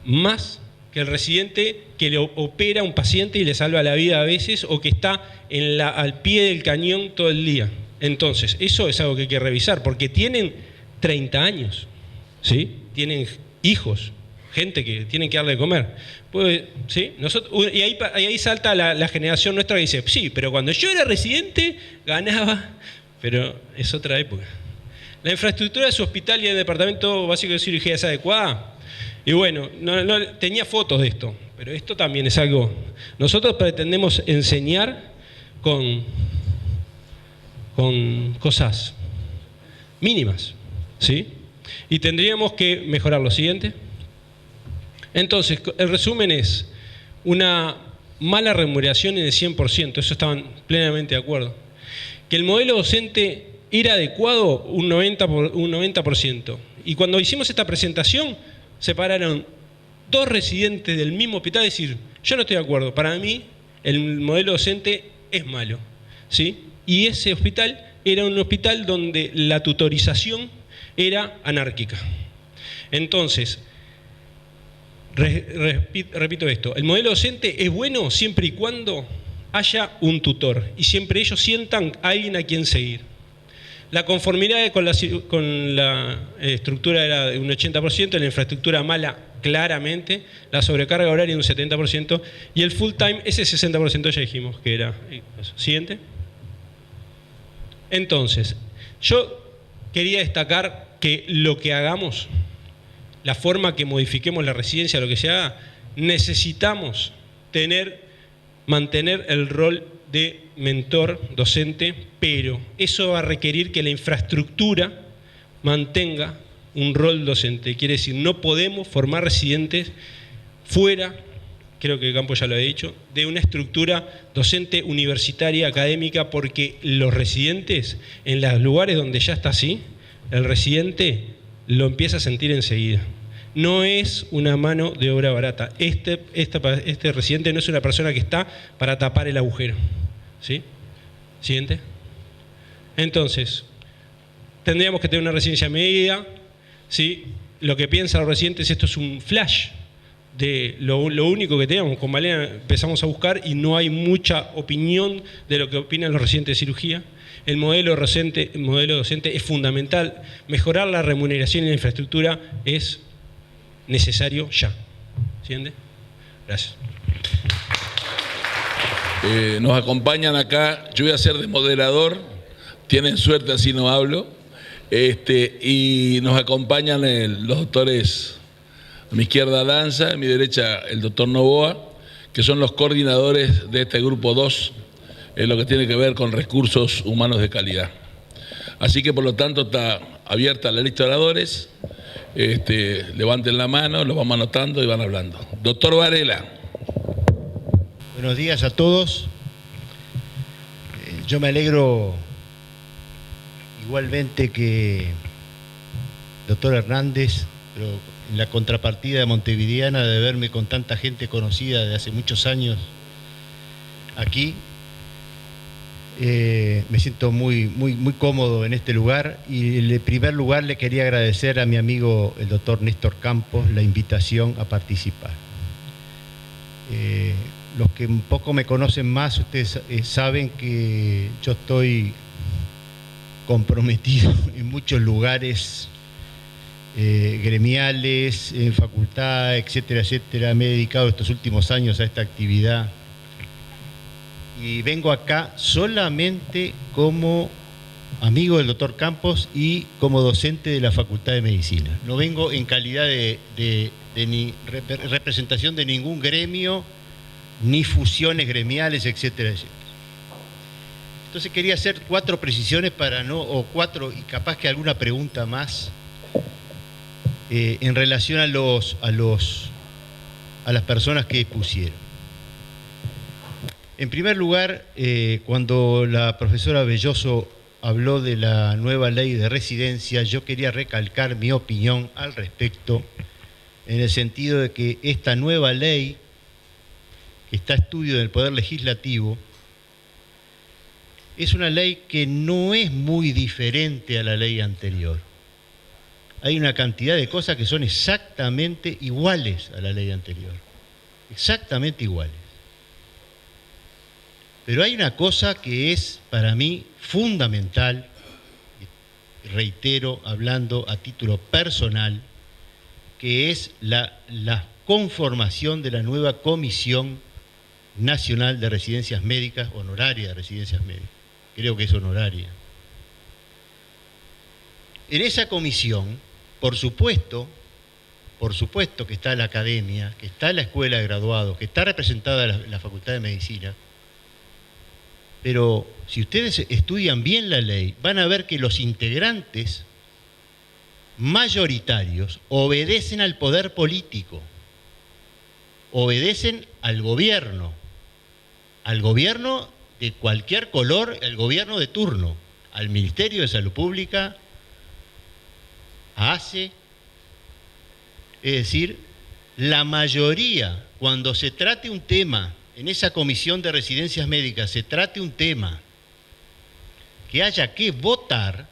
más que el residente que le opera a un paciente y le salva la vida a veces, o que está al pie del cañón todo el día. Entonces, eso es algo que hay que revisar, porque tienen 30 años, ¿sí? Tienen hijos, gente que tienen que darle de comer. Pues, ¿sí? Y ahí salta la generación nuestra que dice, sí, pero cuando yo era residente ganaba, pero es otra época. ¿La infraestructura de su hospital y el departamento básico de cirugía es adecuada? Y bueno, tenía fotos de esto, pero esto también es algo... Nosotros pretendemos enseñar con cosas mínimas, ¿sí? Y tendríamos que mejorar lo siguiente. Entonces, el resumen es una mala remuneración en el 100%, eso estaban plenamente de acuerdo. Que el modelo docente era adecuado un 90%. Y cuando hicimos esta presentación, se pararon dos residentes del mismo hospital a decir, yo no estoy de acuerdo, para mí el modelo docente es malo, ¿sí? Y ese hospital era un hospital donde la tutorización era anárquica. Entonces, repito esto, el modelo docente es bueno siempre y cuando haya un tutor y siempre ellos sientan a alguien a quien seguir. La conformidad con la estructura era de un 80%, la infraestructura mala claramente, la sobrecarga horaria de un 70% y el full time, ese 60% ya dijimos que era eso. Siguiente. Entonces, yo quería destacar que lo que hagamos, la forma que modifiquemos la residencia, lo que se haga, necesitamos mantener el rol de mentor docente, pero eso va a requerir que la infraestructura mantenga un rol docente. Quiere decir, no podemos formar residentes fuera, creo que Campos ya lo ha dicho, de una estructura docente universitaria, académica, porque los residentes, en los lugares donde ya está así, el residente lo empieza a sentir enseguida. No es una mano de obra barata. Este residente no es una persona que está para tapar el agujero. ¿Sí? Siguiente. Entonces, tendríamos que tener una residencia medida. ¿Sí? Lo que piensan los residentes, esto es un flash de lo único que tenemos. Con Malena empezamos a buscar y no hay mucha opinión de lo que opinan los residentes de cirugía. El modelo docente es fundamental. Mejorar la remuneración y la infraestructura es necesario ya. ¿Entiende? Gracias. Nos acompañan acá, yo voy a ser de moderador, tienen suerte así no hablo, y nos acompañan los doctores, a mi izquierda Lanza, a mi derecha el doctor Novoa, que son los coordinadores de este grupo 2, en lo que tiene que ver con recursos humanos de calidad. Así que por lo tanto está abierta la lista de oradores. Levanten la mano, los vamos anotando y van hablando. Doctor Varela. Buenos días a todos. Yo me alegro igualmente que el doctor Hernández, pero en la contrapartida montevideana de verme con tanta gente conocida de hace muchos años aquí. Me siento muy cómodo en este lugar y en primer lugar le quería agradecer a mi amigo el doctor Néstor Campos la invitación a participar. Los que un poco me conocen más, ustedes saben que yo estoy comprometido en muchos lugares gremiales, en facultad, etcétera, etcétera. Me he dedicado estos últimos años a esta actividad. Y vengo acá solamente como amigo del doctor Campos y como docente de la Facultad de Medicina. No vengo en calidad de representación de ningún gremio, ni fusiones gremiales, etcétera, etcétera. Entonces quería hacer 4 precisiones y capaz que alguna pregunta más en relación a las personas que expusieron. En primer lugar, cuando la profesora Belloso habló de la nueva ley de residencia, yo quería recalcar mi opinión al respecto, en el sentido de que esta nueva ley, que está a estudio del Poder Legislativo, es una ley que no es muy diferente a la ley anterior. Hay una cantidad de cosas que son exactamente iguales a la ley anterior. Exactamente iguales. Pero hay una cosa que es para mí fundamental, y reitero hablando a título personal, que es la conformación de la nueva Comisión Nacional de Residencias Médicas, honoraria de residencias médicas. Creo que es honoraria. En esa comisión, por supuesto, por supuesto que está la academia, que está la escuela de graduados, que está representada la Facultad de Medicina, pero si ustedes estudian bien la ley, van a ver que los integrantes mayoritarios obedecen al poder político, obedecen al gobierno de cualquier color, al gobierno de turno, al Ministerio de Salud Pública, a ACE. Es decir, la mayoría, cuando se trate un tema, en esa comisión de residencias médicas, se trate un tema que haya que votar,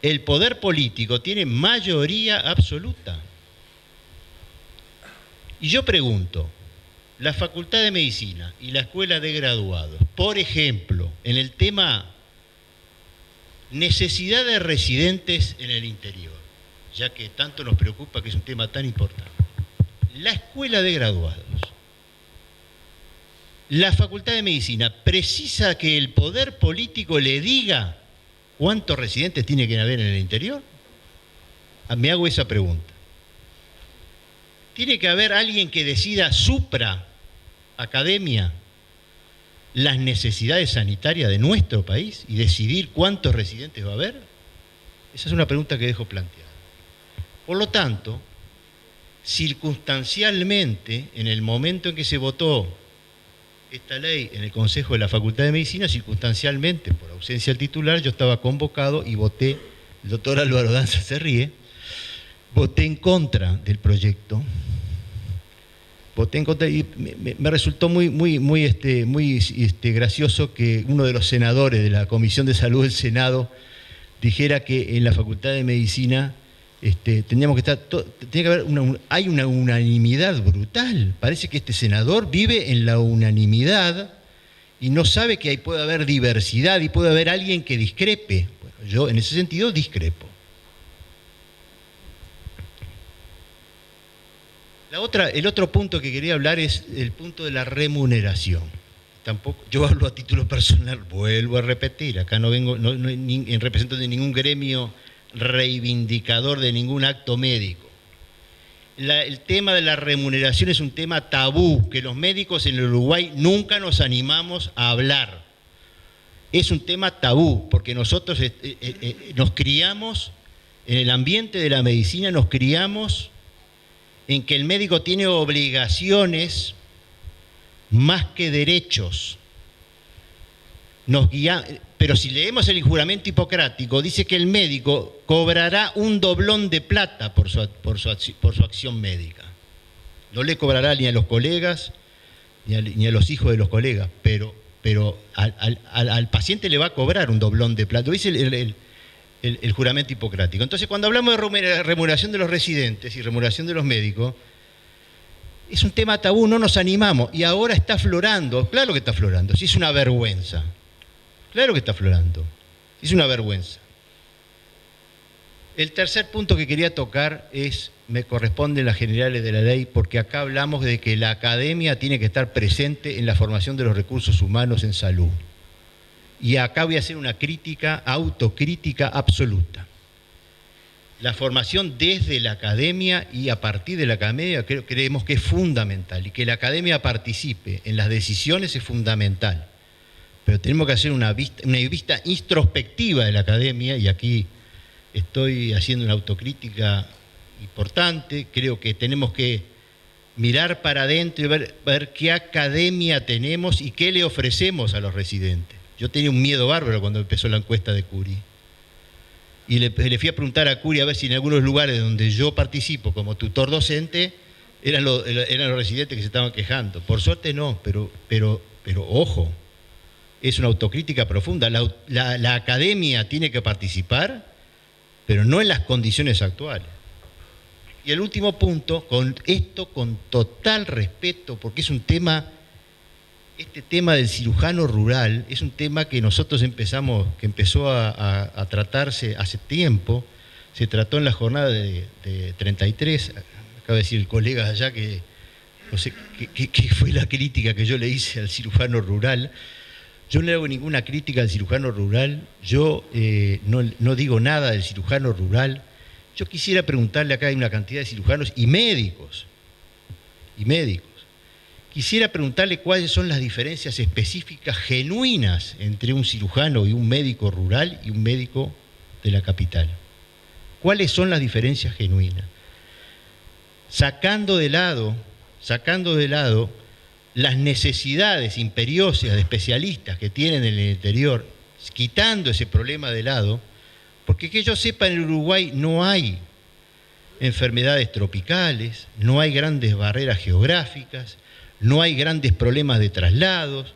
el poder político tiene mayoría absoluta. Y yo pregunto, la Facultad de Medicina y la Escuela de Graduados, por ejemplo, en el tema necesidad de residentes en el interior, ya que tanto nos preocupa que es un tema tan importante, la Escuela de Graduados, la Facultad de Medicina, ¿precisa que el poder político le diga cuántos residentes tiene que haber en el interior? Me hago esa pregunta. ¿Tiene que haber alguien que decida supra academia las necesidades sanitarias de nuestro país y decidir cuántos residentes va a haber? Esa es una pregunta que dejo planteada. Por lo tanto, circunstancialmente, en el momento en que se votó esta ley en el Consejo de la Facultad de Medicina, circunstancialmente, por ausencia del titular, yo estaba convocado y voté, el doctor Álvaro Danza se ríe, voté en contra del proyecto. Voté en contra y me resultó muy gracioso que uno de los senadores de la Comisión de Salud del Senado dijera que en la Facultad de Medicina teníamos que estar, tiene que haber hay una unanimidad brutal. Parece que este senador vive en la unanimidad y no sabe que ahí puede haber diversidad y puede haber alguien que discrepe. Bueno, yo en ese sentido discrepo. El otro punto que quería hablar es el punto de la remuneración. Tampoco, yo hablo a título personal, vuelvo a repetir, acá no vengo en representación de ningún gremio reivindicador de ningún acto médico. El tema de la remuneración es un tema tabú, que los médicos en el Uruguay nunca nos animamos a hablar. Es un tema tabú, porque nosotros nos criamos, en el ambiente de la medicina nos criamos en que el médico tiene obligaciones más que derechos. Pero si leemos el juramento hipocrático, dice que el médico cobrará un doblón de plata por su acción médica. No le cobrará ni a los colegas, ni a los hijos de los colegas, pero al paciente le va a cobrar un doblón de plata. Lo dice el juramento hipocrático. Entonces, cuando hablamos de remuneración de los residentes y remuneración de los médicos, es un tema tabú, no nos animamos. Y ahora está aflorando, claro que está aflorando, sí es una vergüenza. Claro que está aflorando, es una vergüenza. El tercer punto que quería tocar me corresponde en las generales de la ley, porque acá hablamos de que la academia tiene que estar presente en la formación de los recursos humanos en salud. Y acá voy a hacer una autocrítica absoluta. La formación desde la academia y a partir de la academia creemos que es fundamental, y que la academia participe en las decisiones es fundamental. Pero tenemos que hacer una vista introspectiva de la academia, y aquí estoy haciendo una autocrítica importante. Creo que tenemos que mirar para adentro y ver qué academia tenemos y qué le ofrecemos a los residentes. Yo tenía un miedo bárbaro cuando empezó la encuesta de Curi. Y le fui a preguntar a Curi a ver si en algunos lugares donde yo participo como tutor docente eran los residentes que se estaban quejando. Por suerte no, pero ojo, es una autocrítica profunda. La academia tiene que participar, pero no en las condiciones actuales. Y el último punto, con total respeto, porque es un tema, este tema del cirujano rural, es un tema que nosotros empezó a tratarse hace tiempo. Se trató en la jornada de 33, acaba de decir el colega allá que no sé qué fue la crítica que yo le hice al cirujano rural. Yo no le hago ninguna crítica al cirujano rural, yo no digo nada del cirujano rural. Yo quisiera preguntarle, acá hay una cantidad de cirujanos y médicos, quisiera preguntarle cuáles son las diferencias específicas genuinas entre un cirujano y un médico rural y un médico de la capital. ¿Cuáles son las diferencias genuinas? Sacando de lado las necesidades imperiosas de especialistas que tienen en el interior, quitando ese problema de lado, porque que yo sepa, en el Uruguay no hay enfermedades tropicales, no hay grandes barreras geográficas, no hay grandes problemas de traslados,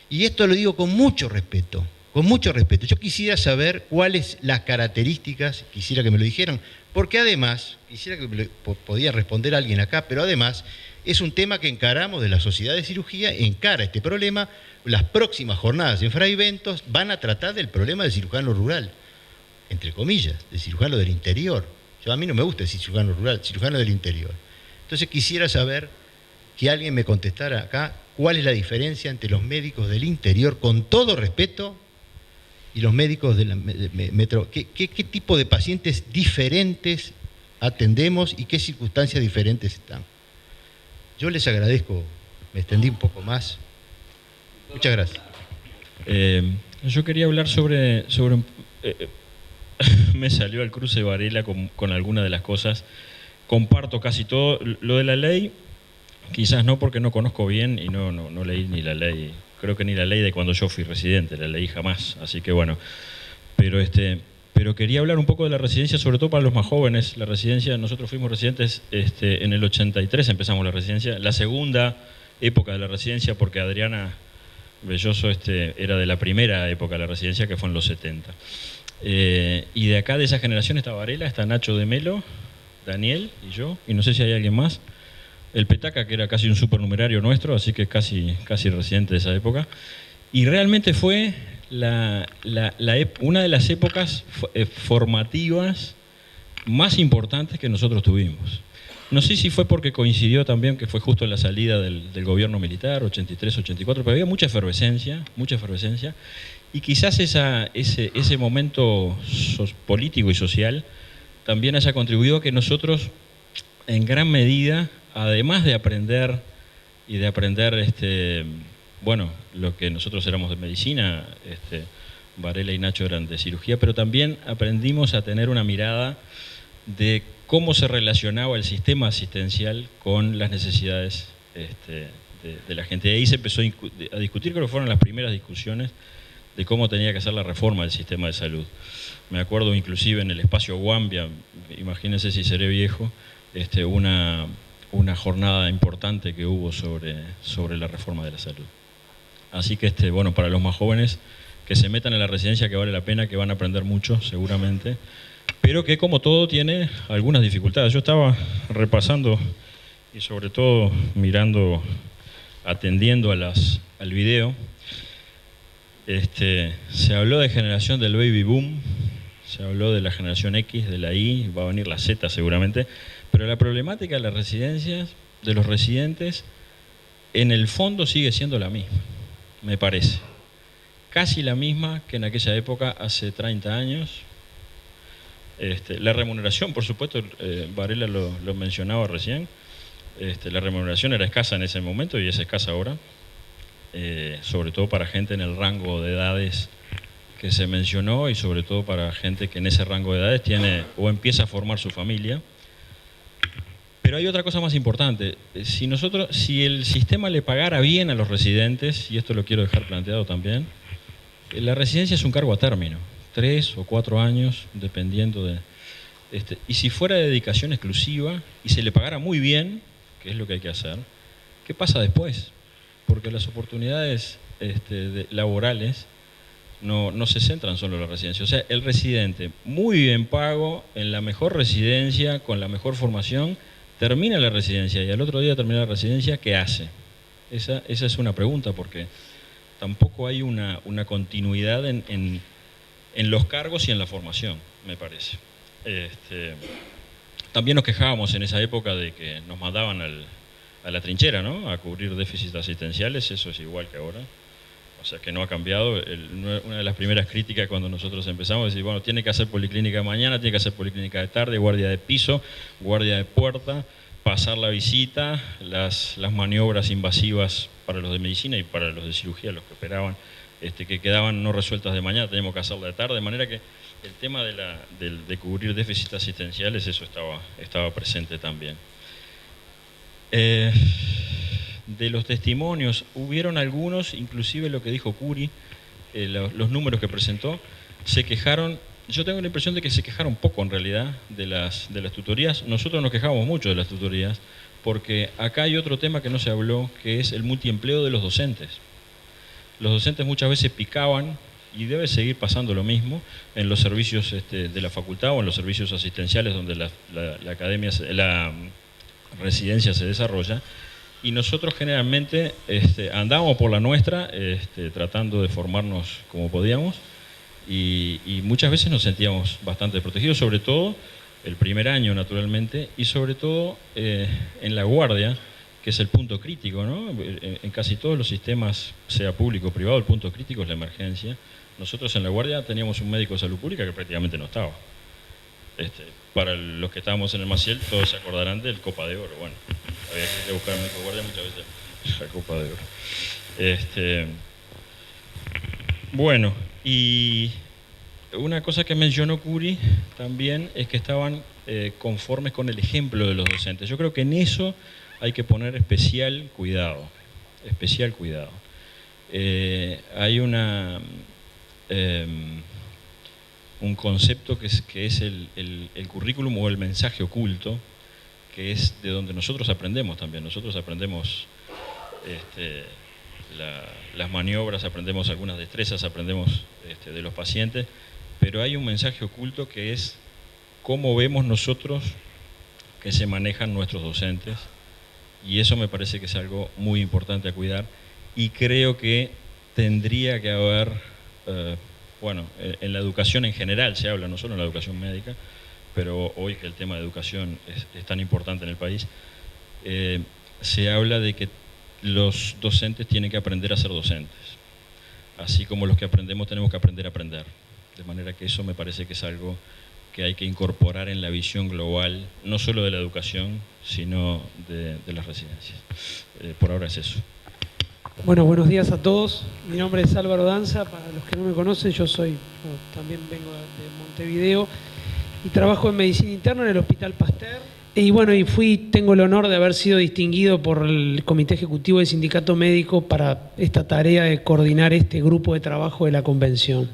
y esto lo digo con mucho respeto, con mucho respeto. Yo quisiera saber cuáles las características, quisiera que me lo dijeran, porque además, quisiera que podía responder alguien acá, pero además es un tema que encaramos de la Sociedad de Cirugía, encara este problema. Las próximas jornadas en Fray Bentos van a tratar del problema del cirujano rural, entre comillas, del cirujano del interior. A mí no me gusta decir cirujano rural, cirujano del interior. Entonces quisiera saber que alguien me contestara acá cuál es la diferencia entre los médicos del interior, con todo respeto, y los médicos de la metro. ¿Qué tipo de pacientes diferentes atendemos y qué circunstancias diferentes están? Yo les agradezco, me extendí un poco más. Muchas gracias. Yo quería hablar sobre me salió al cruce Varela con algunas de las cosas. Comparto casi todo. Lo de la ley, quizás no, porque no conozco bien y no leí ni la ley. Creo que ni la ley de cuando yo fui residente, la leí jamás. Así que bueno. Pero quería hablar un poco de la residencia, sobre todo para los más jóvenes. La residencia, nosotros fuimos residentes en el 83, empezamos la residencia. La segunda época de la residencia, porque Adriana Belloso era de la primera época de la residencia, que fue en los 70. Y de acá, de esa generación, está Varela, está Nacho de Melo, Daniel y yo, y no sé si hay alguien más. El Petaca, que era casi un supernumerario nuestro, así que casi residente de esa época. Y realmente fue una de las épocas formativas más importantes que nosotros tuvimos. No sé si fue porque coincidió también que fue justo en la salida del gobierno militar, 83, 84, pero había mucha efervescencia, y quizás ese momento político y social también haya contribuido a que nosotros, en gran medida, además de aprender bueno, lo que nosotros éramos de medicina, Varela y Nacho eran de cirugía, pero también aprendimos a tener una mirada de cómo se relacionaba el sistema asistencial con las necesidades de la gente. Y ahí se empezó a discutir, creo que fueron las primeras discusiones de cómo tenía que ser la reforma del sistema de salud. Me acuerdo inclusive en el espacio Guambia, imagínense si seré viejo, una jornada importante que hubo sobre la reforma de la salud. Así que, bueno, para los más jóvenes, que se metan en la residencia, que vale la pena, que van a aprender mucho, seguramente, pero que, como todo, tiene algunas dificultades. Yo estaba repasando y, sobre todo, atendiendo al video. Se habló de generación del baby boom, se habló de la generación X, de la Y, va a venir la Z seguramente, pero la problemática de las residencias, de los residentes, en el fondo sigue siendo la misma, me parece. Casi la misma que en aquella época, hace 30 años. La remuneración, por supuesto, Varela lo mencionaba recién, la remuneración era escasa en ese momento y es escasa ahora, sobre todo para gente en el rango de edades que se mencionó y sobre todo para gente que en ese rango de edades tiene o empieza a formar su familia. Pero hay otra cosa más importante. Si el sistema le pagara bien a los residentes, y esto lo quiero dejar planteado también, la residencia es un cargo a término, 3 o 4 años, dependiendo de... y si fuera de dedicación exclusiva y se le pagara muy bien, que es lo que hay que hacer, ¿qué pasa después? Porque las oportunidades laborales no se centran solo en la residencia. O sea, el residente, muy bien pago, en la mejor residencia, con la mejor formación, termina la residencia y al otro día termina la residencia, ¿qué hace? Esa es una pregunta, porque tampoco hay una continuidad en los cargos y en la formación, me parece. También nos quejábamos en esa época de que nos mandaban a la trinchera, ¿no? A cubrir déficits asistenciales, eso es igual que ahora. O sea que no ha cambiado. Una de las primeras críticas cuando nosotros empezamos es decir, bueno, tiene que hacer policlínica mañana, tiene que hacer policlínica de tarde, guardia de piso, guardia de puerta, pasar la visita, las maniobras invasivas para los de medicina y para los de cirugía, los que operaban, que quedaban no resueltas de mañana, teníamos que hacerla de tarde, de manera que el tema de cubrir déficits asistenciales, eso estaba presente también. De los testimonios, hubieron algunos, inclusive lo que dijo Curi, los números que presentó, se quejaron. Yo tengo la impresión de que se quejaron poco en realidad de las tutorías. Nosotros nos quejamos mucho de las tutorías, porque acá hay otro tema que no se habló, que es el multiempleo de los docentes. Los docentes muchas veces picaban, y debe seguir pasando lo mismo, en los servicios de la facultad o en los servicios asistenciales donde la residencia se desarrolla, y nosotros generalmente andábamos por la nuestra tratando de formarnos como podíamos, y muchas veces nos sentíamos bastante protegidos, sobre todo el primer año naturalmente, y sobre todo en la guardia, que es el punto crítico, ¿no? En casi todos los sistemas, sea público o privado, el punto crítico es la emergencia. Nosotros en la guardia teníamos un médico de salud pública que prácticamente no estaba. Para los que estábamos en el Maciel, todos se acordarán del Copa de Oro. Bueno, había que ir a buscar al médico de guardia muchas veces la Copa de Oro. Bueno, y una cosa que mencionó Curi también es que estaban conformes con el ejemplo de los docentes. Yo creo que en eso hay que poner especial cuidado. Especial cuidado. Hay un concepto que es el currículum o el mensaje oculto, que es de donde nosotros aprendemos también. Nosotros aprendemos las maniobras, aprendemos algunas destrezas, aprendemos de los pacientes, pero hay un mensaje oculto que es cómo vemos nosotros que se manejan nuestros docentes, y eso me parece que es algo muy importante a cuidar, y creo que tendría que haber, en la educación en general se habla, no solo en la educación médica, pero hoy que el tema de educación es tan importante en el país, se habla de que los docentes tienen que aprender a ser docentes, así como los que aprendemos tenemos que aprender a aprender, de manera que eso me parece que es algo que hay que incorporar en la visión global, no solo de la educación, sino de las residencias. Por ahora es eso. Bueno, buenos días a todos. Mi nombre es Álvaro Danza. Para los que no me conocen, yo también vengo de Montevideo y trabajo en medicina interna en el Hospital Pasteur. Y bueno, tengo el honor de haber sido distinguido por el Comité Ejecutivo del Sindicato Médico para esta tarea de coordinar este grupo de trabajo de la convención.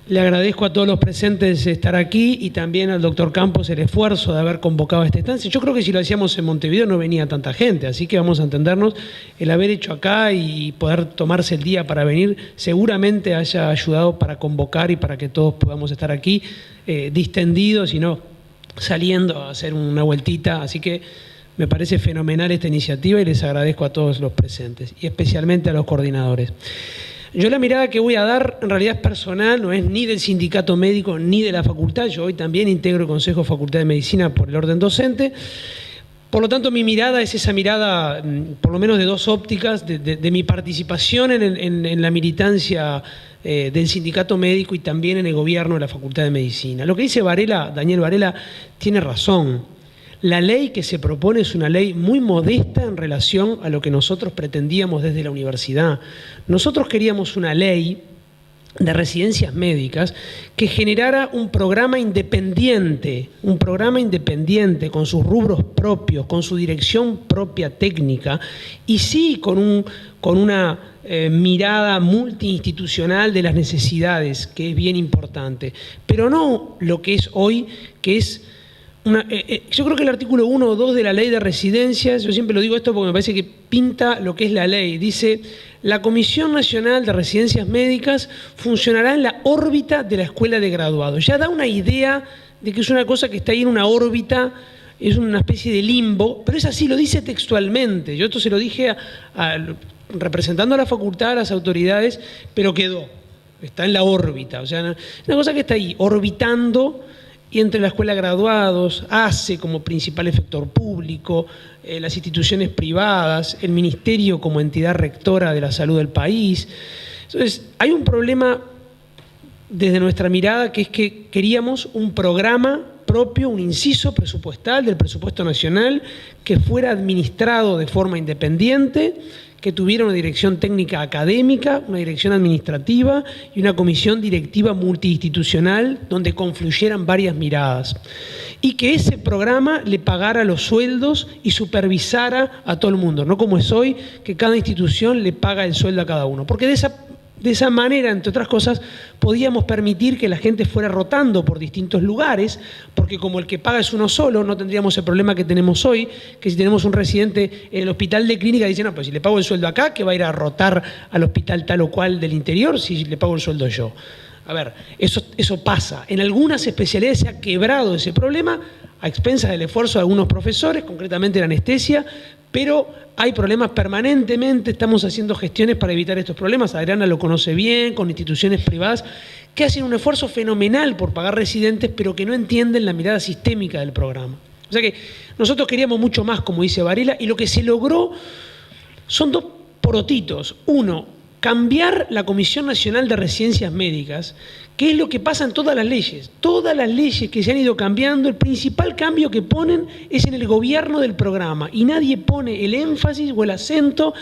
Le agradezco a todos los presentes estar aquí y también al doctor Campos el esfuerzo de haber convocado esta estancia. Yo creo que si lo hacíamos en Montevideo no venía tanta gente, así que vamos a entendernos. El haber hecho acá y poder tomarse el día para venir seguramente haya ayudado para convocar y para que todos podamos estar aquí distendidos y no saliendo a hacer una vueltita. Así que me parece fenomenal esta iniciativa y les agradezco a todos los presentes y especialmente a los coordinadores. Yo la mirada que voy a dar en realidad es personal, no es ni del sindicato médico ni de la facultad. Yo hoy también integro el Consejo de Facultad de Medicina por el orden docente. Por lo tanto, mi mirada es esa mirada, por lo menos de dos ópticas, de mi participación en la militancia del sindicato médico y también en el gobierno de la Facultad de Medicina. Lo que dice Daniel Varela tiene razón. La ley que se propone es una ley muy modesta en relación a lo que nosotros pretendíamos desde la universidad. Nosotros queríamos una ley de residencias médicas que generara un programa independiente con sus rubros propios, con su dirección propia técnica y sí con una mirada multiinstitucional de las necesidades, que es bien importante, pero no lo que es hoy, que es yo creo que el artículo 1 o 2 de la ley de residencias, yo siempre lo digo esto porque me parece que pinta lo que es la ley, dice: la Comisión Nacional de Residencias Médicas funcionará en la órbita de la Escuela de Graduados. Ya da una idea de que es una cosa que está ahí en una órbita, es una especie de limbo, pero es así, lo dice textualmente. Yo esto se lo dije representando a la facultad, a las autoridades, pero quedó, está en la órbita, o sea, una cosa que está ahí, orbitando. Y entre la Escuela de Graduados, ACE como principal efector público, las instituciones privadas, el Ministerio como entidad rectora de la salud del país, Entonces, hay un problema desde nuestra mirada, que es que queríamos un programa propio, un inciso presupuestal del presupuesto nacional que fuera administrado de forma independiente, que tuviera una dirección técnica académica, una dirección administrativa y una comisión directiva multiinstitucional donde confluyeran varias miradas. Y que ese programa le pagara los sueldos y supervisara a todo el mundo, no como es hoy, que cada institución le paga el sueldo a cada uno. Porque de esa manera, entre otras cosas, podíamos permitir que la gente fuera rotando por distintos lugares, porque como el que paga es uno solo, no tendríamos el problema que tenemos hoy, que si tenemos un residente en el hospital de clínica, dicen, no, pues si le pago el sueldo acá, que va a ir a rotar al hospital tal o cual del interior, si le pago el sueldo yo. A ver, eso pasa. En algunas especialidades se ha quebrado ese problema a expensas del esfuerzo de algunos profesores, concretamente en anestesia, pero hay problemas permanentemente, estamos haciendo gestiones para evitar estos problemas. Adriana lo conoce bien, con instituciones privadas que hacen un esfuerzo fenomenal por pagar residentes, pero que no entienden la mirada sistémica del programa. O sea que nosotros queríamos mucho más, como dice Varela, y lo que se logró son dos porotitos. Uno, cambiar la Comisión Nacional de Residencias Médicas, que es lo que pasa en todas las leyes. Todas las leyes que se han ido cambiando, el principal cambio que ponen es en el gobierno del programa y nadie pone el énfasis o el acento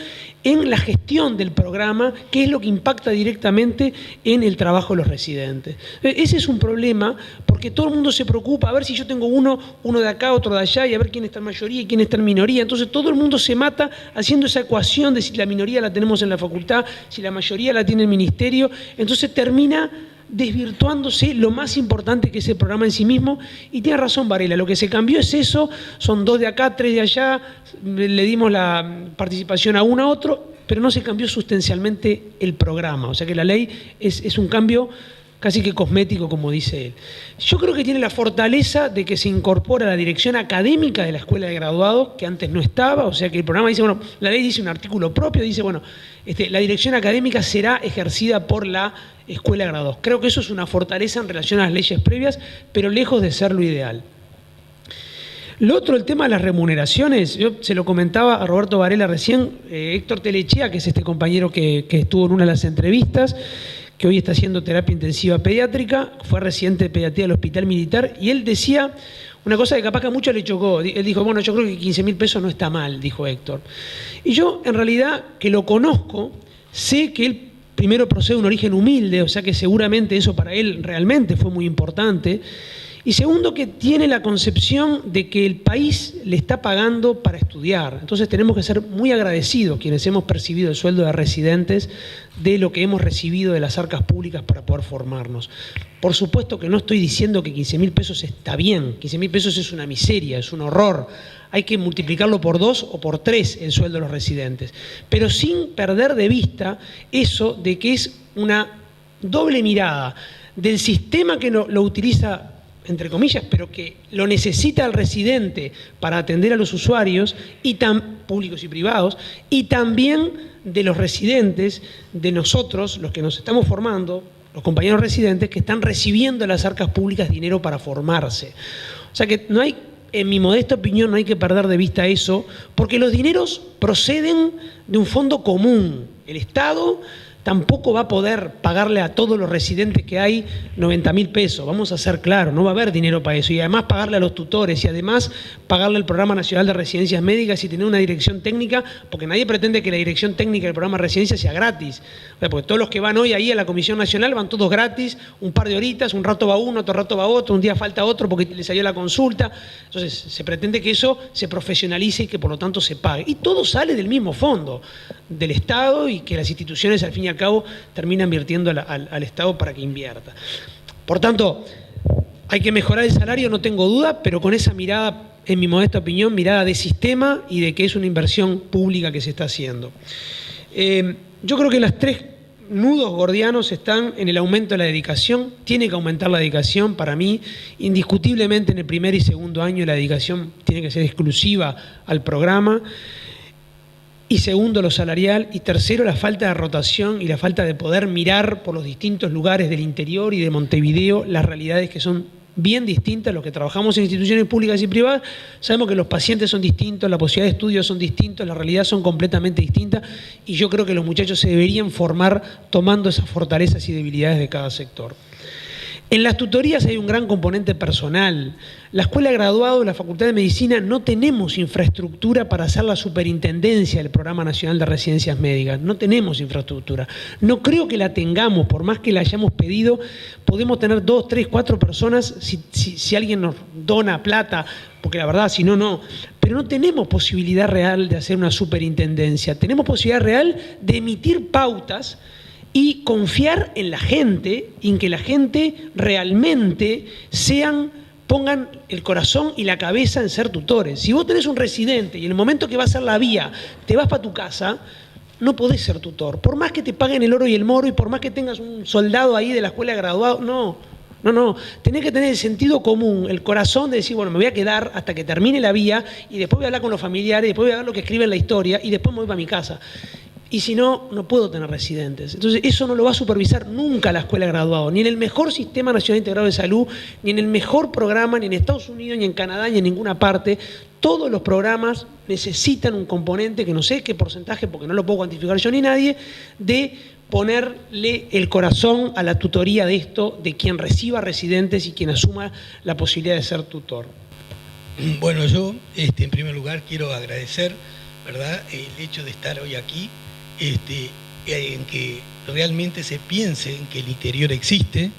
en la gestión del programa, que es lo que impacta directamente en el trabajo de los residentes. Ese es un problema porque todo el mundo se preocupa a ver si yo tengo uno de acá, otro de allá, y a ver quién está en mayoría y quién está en minoría. Entonces todo el mundo se mata haciendo esa ecuación de si la minoría la tenemos en la facultad, si la mayoría la tiene el ministerio. Entonces termina desvirtuándose lo más importante que es el programa en sí mismo, y tiene razón Varela, lo que se cambió es eso, son 2 de acá, 3 de allá, le dimos la participación a uno a otro, pero no se cambió sustancialmente el programa, o sea que la ley es un cambio casi que cosmético, como dice él. Yo creo que tiene la fortaleza de que se incorpora la dirección académica de la Escuela de Graduados, que antes no estaba, o sea que el programa dice, bueno, la ley dice un artículo propio, dice, bueno, la dirección académica será ejercida por la Escuela de Graduados. Creo que eso es una fortaleza en relación a las leyes previas, pero lejos de ser lo ideal. Lo otro, el tema de las remuneraciones, yo se lo comentaba a Roberto Varela recién, Héctor Telechea, que es este compañero que estuvo en una de las entrevistas, que hoy está haciendo terapia intensiva pediátrica, fue residente de pediatría del Hospital Militar, y él decía una cosa que capaz que a muchos le chocó. Él dijo, bueno, yo creo que 15.000 pesos no está mal, dijo Héctor. Y yo, en realidad, que lo conozco, sé que él primero procede de un origen humilde, o sea que seguramente eso para él realmente fue muy importante. Y segundo, que tiene la concepción de que el país le está pagando para estudiar. Entonces tenemos que ser muy agradecidos quienes hemos percibido el sueldo de residentes de lo que hemos recibido de las arcas públicas para poder formarnos. Por supuesto que no estoy diciendo que 15.000 pesos está bien, 15.000 pesos es una miseria, es un horror. Hay que multiplicarlo por 2 o por 3 el sueldo de los residentes, pero sin perder de vista eso de que es una doble mirada del sistema que lo utiliza, entre comillas, pero que lo necesita el residente para atender a los usuarios, públicos y privados, y también de los residentes, de nosotros, los que nos estamos formando, los compañeros residentes que están recibiendo en las arcas públicas dinero para formarse. O sea que no hay, en mi modesta opinión, no hay que perder de vista eso, porque los dineros proceden de un fondo común. El Estado tampoco va a poder pagarle a todos los residentes que hay 90.000 pesos, vamos a ser claros, no va a haber dinero para eso, y además pagarle a los tutores, y además pagarle al Programa Nacional de Residencias Médicas y tener una dirección técnica, porque nadie pretende que la dirección técnica del programa de residencia sea gratis, porque todos los que van hoy ahí a la Comisión Nacional van todos gratis, un par de horitas, un rato va uno, otro rato va otro, un día falta otro porque le salió la consulta. Entonces se pretende que eso se profesionalice y que por lo tanto se pague, y todo sale del mismo fondo del Estado, y que las instituciones al fin y al cabo terminan invirtiendo al Estado para que invierta. Por tanto, hay que mejorar el salario, no tengo duda, pero con esa mirada, en mi modesta opinión, mirada de sistema y de que es una inversión pública que se está haciendo. Yo creo que las 3 nudos gordianos están en el aumento de la dedicación. Tiene que aumentar la dedicación, para mí, indiscutiblemente en el primer y segundo año la dedicación tiene que ser exclusiva al programa. Y segundo, lo salarial. Y tercero, la falta de rotación y la falta de poder mirar por los distintos lugares del interior y de Montevideo las realidades que son bien distintas. Los que trabajamos en instituciones públicas y privadas sabemos que los pacientes son distintos, la posibilidad de estudio son distintos, la realidad son completamente distintas, y yo creo que los muchachos se deberían formar tomando esas fortalezas y debilidades de cada sector. En las tutorías hay un gran componente personal. La Escuela de Graduados de la Facultad de Medicina no tenemos infraestructura para hacer la superintendencia del Programa Nacional de Residencias Médicas. No tenemos infraestructura. No creo que la tengamos, por más que la hayamos pedido. Podemos tener 2, 3, 4 personas si alguien nos dona plata, porque la verdad, si no, no. Pero no tenemos posibilidad real de hacer una superintendencia. Tenemos posibilidad real de emitir pautas y confiar en la gente, en que la gente realmente pongan el corazón y la cabeza en ser tutores. Si vos tenés un residente y en el momento que va a hacer la vía te vas para tu casa, no podés ser tutor. Por más que te paguen el oro y el moro y por más que tengas un soldado ahí de la escuela de graduados, no. Tenés que tener el sentido común, el corazón de decir, bueno, me voy a quedar hasta que termine la vía y después voy a hablar con los familiares, después voy a ver lo que escriben la historia y después me voy para mi casa. Y si no, no puedo tener residentes. Entonces, eso no lo va a supervisar nunca la Escuela de Graduados, ni en el mejor Sistema Nacional Integrado de Salud, ni en el mejor programa, ni en Estados Unidos, ni en Canadá, ni en ninguna parte. Todos los programas necesitan un componente, que no sé qué porcentaje, porque no lo puedo cuantificar yo ni nadie, de ponerle el corazón a la tutoría de esto, de quien reciba residentes y quien asuma la posibilidad de ser tutor. Bueno, yo en primer lugar quiero agradecer, ¿verdad?, el hecho de estar hoy aquí, en que realmente se piense en que el interior existe,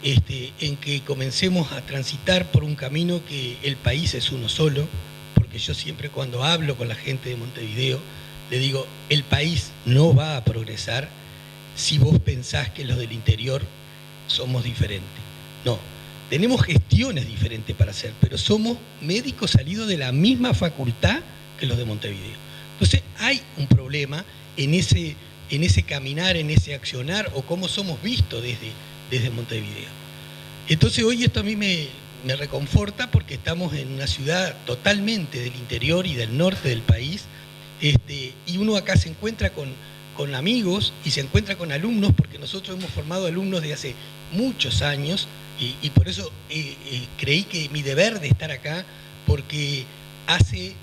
en que comencemos a transitar por un camino que el país es uno solo, porque yo siempre cuando hablo con la gente de Montevideo le digo, el país no va a progresar si vos pensás que los del interior somos diferentes. No, tenemos gestiones diferentes para hacer, pero somos médicos salidos de la misma facultad que los de Montevideo. Entonces hay un problema en ese caminar, en ese accionar, o cómo somos vistos desde Montevideo. Entonces hoy esto a mí me reconforta porque estamos en una ciudad totalmente del interior y del norte del país, y uno acá se encuentra con amigos y se encuentra con alumnos, porque nosotros hemos formado alumnos de hace muchos años, y por eso creí que mi deber de estar acá, porque hace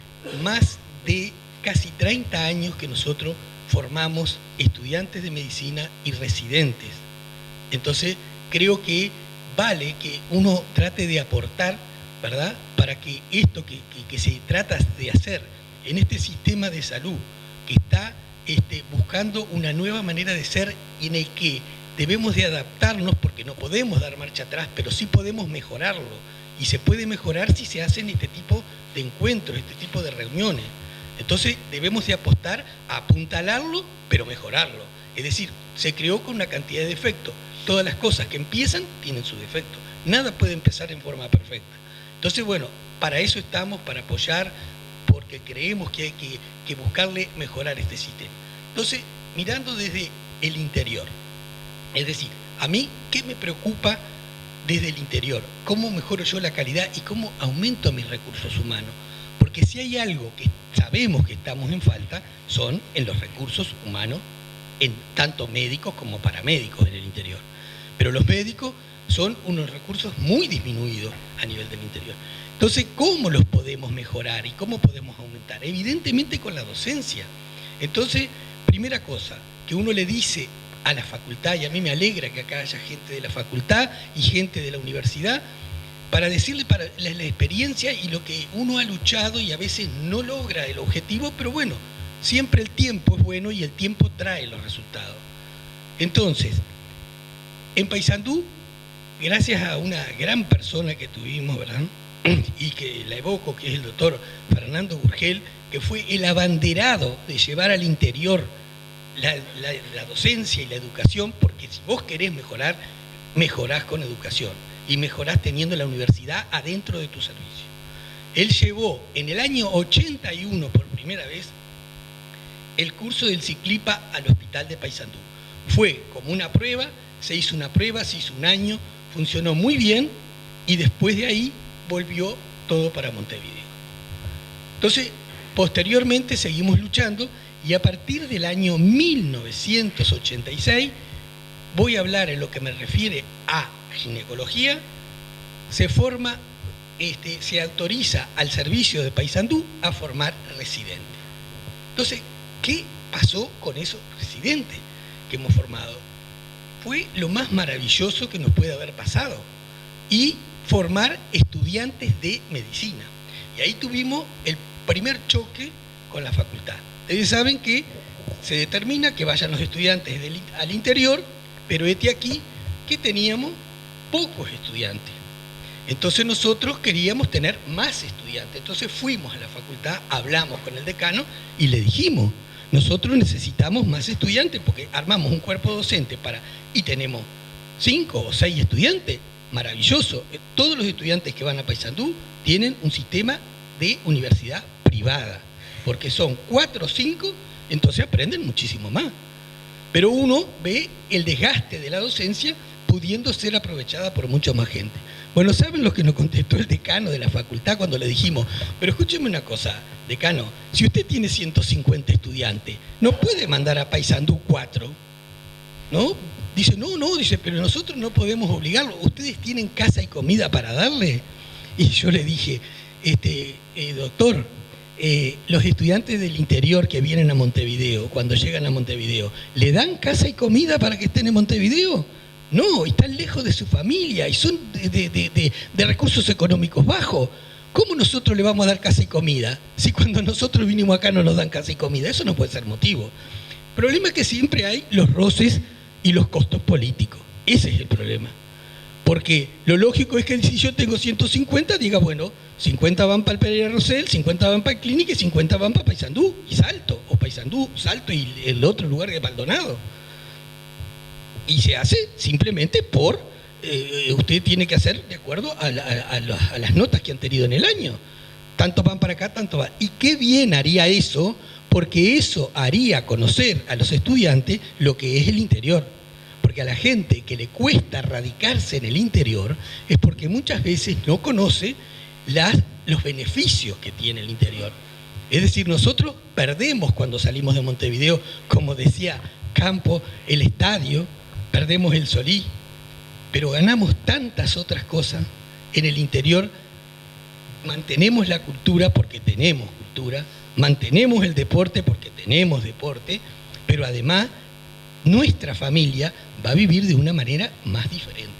más de casi 30 años que nosotros formamos estudiantes de medicina y residentes. Entonces, creo que vale que uno trate de aportar, ¿verdad?, para que esto que se trata de hacer en este sistema de salud, que está buscando una nueva manera de ser y en el que debemos de adaptarnos, porque no podemos dar marcha atrás, pero sí podemos mejorarlo. Y se puede mejorar si se hacen este tipo de encuentros, este tipo de reuniones. Entonces debemos de apostar a apuntalarlo, pero mejorarlo. Es decir, se creó con una cantidad de defectos. Todas las cosas que empiezan tienen sus defectos. Nada puede empezar en forma perfecta. Entonces, bueno, para eso estamos, para apoyar, porque creemos que hay que buscarle mejorar este sistema. Entonces, mirando desde el interior, es decir, a mí, ¿qué me preocupa desde el interior? ¿Cómo mejoro yo la calidad y cómo aumento mis recursos humanos? Porque si hay algo que sabemos que estamos en falta, son en los recursos humanos, en tanto médicos como paramédicos en el interior. Pero los médicos son unos recursos muy disminuidos a nivel del interior. Entonces, ¿cómo los podemos mejorar y cómo podemos aumentar? Evidentemente con la docencia. Entonces, primera cosa, que uno le dice a la facultad, y a mí me alegra que acá haya gente de la facultad y gente de la universidad, para decirle para la experiencia y lo que uno ha luchado y a veces no logra el objetivo, pero bueno, siempre el tiempo es bueno y el tiempo trae los resultados. Entonces, en Paysandú, gracias a una gran persona que tuvimos, ¿verdad?, y que la evoco, que es el doctor Fernando Gurgel, que fue el abanderado de llevar al interior la docencia y la educación, porque si vos querés mejorar, mejorás con educación y mejorás teniendo la universidad adentro de tu servicio. Él llevó en el año 81 por primera vez el curso del Ciclipa al hospital de Paysandú. Fue como una prueba, se hizo un año, funcionó muy bien y después de ahí volvió todo para Montevideo. Entonces, posteriormente seguimos luchando y a partir del año 1986 voy a hablar en lo que me refiere a ginecología se forma, se autoriza al servicio de Paysandú a formar residentes. Entonces, ¿qué pasó con esos residentes que hemos formado? Fue lo más maravilloso que nos puede haber pasado. Y formar estudiantes de medicina. Y ahí tuvimos el primer choque con la facultad. Ustedes saben que se determina que vayan los estudiantes al interior, pero aquí que teníamos pocos estudiantes. Entonces nosotros queríamos tener más estudiantes. Entonces fuimos a la facultad, hablamos con el decano y le dijimos, nosotros necesitamos más estudiantes porque armamos un cuerpo docente y tenemos 5 o 6 estudiantes. Maravilloso. Todos los estudiantes que van a Paysandú tienen un sistema de universidad privada, porque son 4 o 5, entonces aprenden muchísimo más. Pero uno ve el desgaste de la docencia pudiendo ser aprovechada por mucha más gente. Bueno, ¿saben lo que nos contestó el decano de la facultad cuando le dijimos? Pero escúcheme una cosa, decano, si usted tiene 150 estudiantes, ¿no puede mandar a Paysandú 4? ¿No? Dice, no, dice, pero nosotros no podemos obligarlo. ¿Ustedes tienen casa y comida para darle? Y yo le dije, doctor, los estudiantes del interior que vienen a Montevideo, cuando llegan a Montevideo, ¿le dan casa y comida para que estén en Montevideo? No, están lejos de su familia y son de recursos económicos bajos. ¿Cómo nosotros le vamos a dar casa y comida si cuando nosotros vinimos acá no nos dan casa y comida? Eso no puede ser motivo. El problema es que siempre hay los roces y los costos políticos. Ese es el problema. Porque lo lógico es que si yo tengo 150, diga, bueno, 50 van para el Pereira Rosell, 50 van para el Clínica y 50 van para Paysandú y Salto. O Paysandú, Salto y el otro lugar de Maldonado. Y se hace simplemente por, usted tiene que hacer de acuerdo a las notas que han tenido en el año. Tanto van para acá, tanto van. Y qué bien haría eso, porque eso haría conocer a los estudiantes lo que es el interior. Porque a la gente que le cuesta radicarse en el interior es porque muchas veces no conoce los beneficios que tiene el interior. Es decir, nosotros perdemos cuando salimos de Montevideo, como decía Campo, el estadio, perdemos el Solí, pero ganamos tantas otras cosas en el interior. Mantenemos la cultura porque tenemos cultura, mantenemos el deporte porque tenemos deporte, pero además nuestra familia va a vivir de una manera más diferente.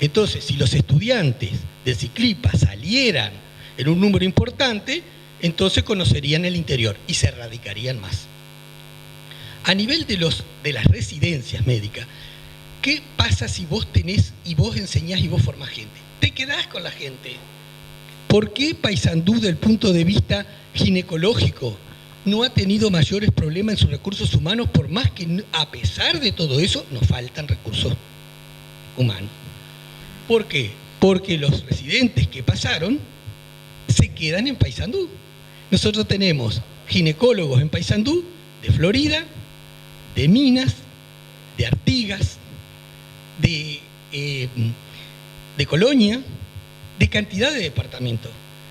Entonces, si los estudiantes de Ciclipa salieran en un número importante, entonces conocerían el interior y se radicarían más. A nivel de las residencias médicas, ¿qué pasa si vos tenés y vos enseñás y vos formás gente? Te quedás con la gente. ¿Por qué Paysandú, del punto de vista ginecológico, no ha tenido mayores problemas en sus recursos humanos, por más que a pesar de todo eso nos faltan recursos humanos? ¿Por qué? Porque los residentes que pasaron se quedan en Paysandú. Nosotros tenemos ginecólogos en Paysandú, de Florida, de Minas, de Artigas, de Colonia, de cantidad de departamentos.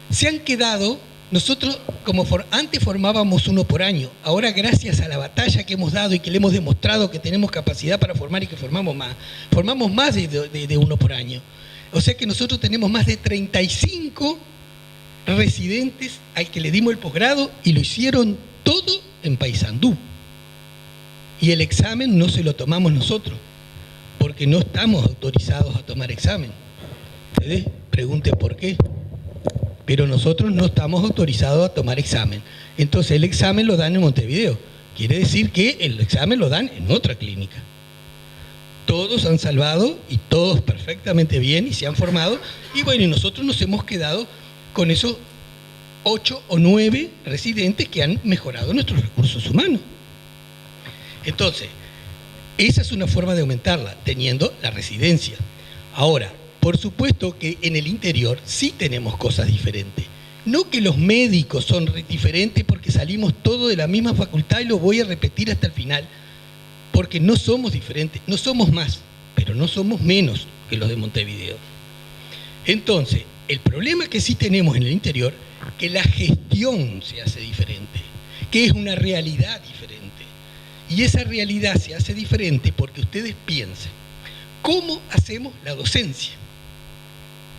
Se han quedado, nosotros como antes formábamos uno por año, ahora gracias a la batalla que hemos dado y que le hemos demostrado que tenemos capacidad para formar y que formamos más de uno por año. O sea que nosotros tenemos más de 35 residentes al que le dimos el posgrado y lo hicieron todo en Paysandú. Y el examen no se lo tomamos nosotros, porque no estamos autorizados a tomar examen. Ustedes pregunten por qué. Pero nosotros no estamos autorizados a tomar examen. Entonces el examen lo dan en Montevideo. Quiere decir que el examen lo dan en otra clínica. Todos han salvado y todos perfectamente bien y se han formado. Y bueno, y nosotros nos hemos quedado con esos 8 o 9 residentes que han mejorado nuestros recursos humanos. Entonces, esa es una forma de aumentarla, teniendo la residencia. Ahora, por supuesto que en el interior sí tenemos cosas diferentes. No que los médicos son diferentes porque salimos todos de la misma facultad y lo voy a repetir hasta el final, porque no somos diferentes, no somos más, pero no somos menos que los de Montevideo. Entonces, el problema que sí tenemos en el interior es que la gestión se hace diferente, que es una realidad diferente. Y esa realidad se hace diferente porque ustedes piensen, ¿cómo hacemos la docencia?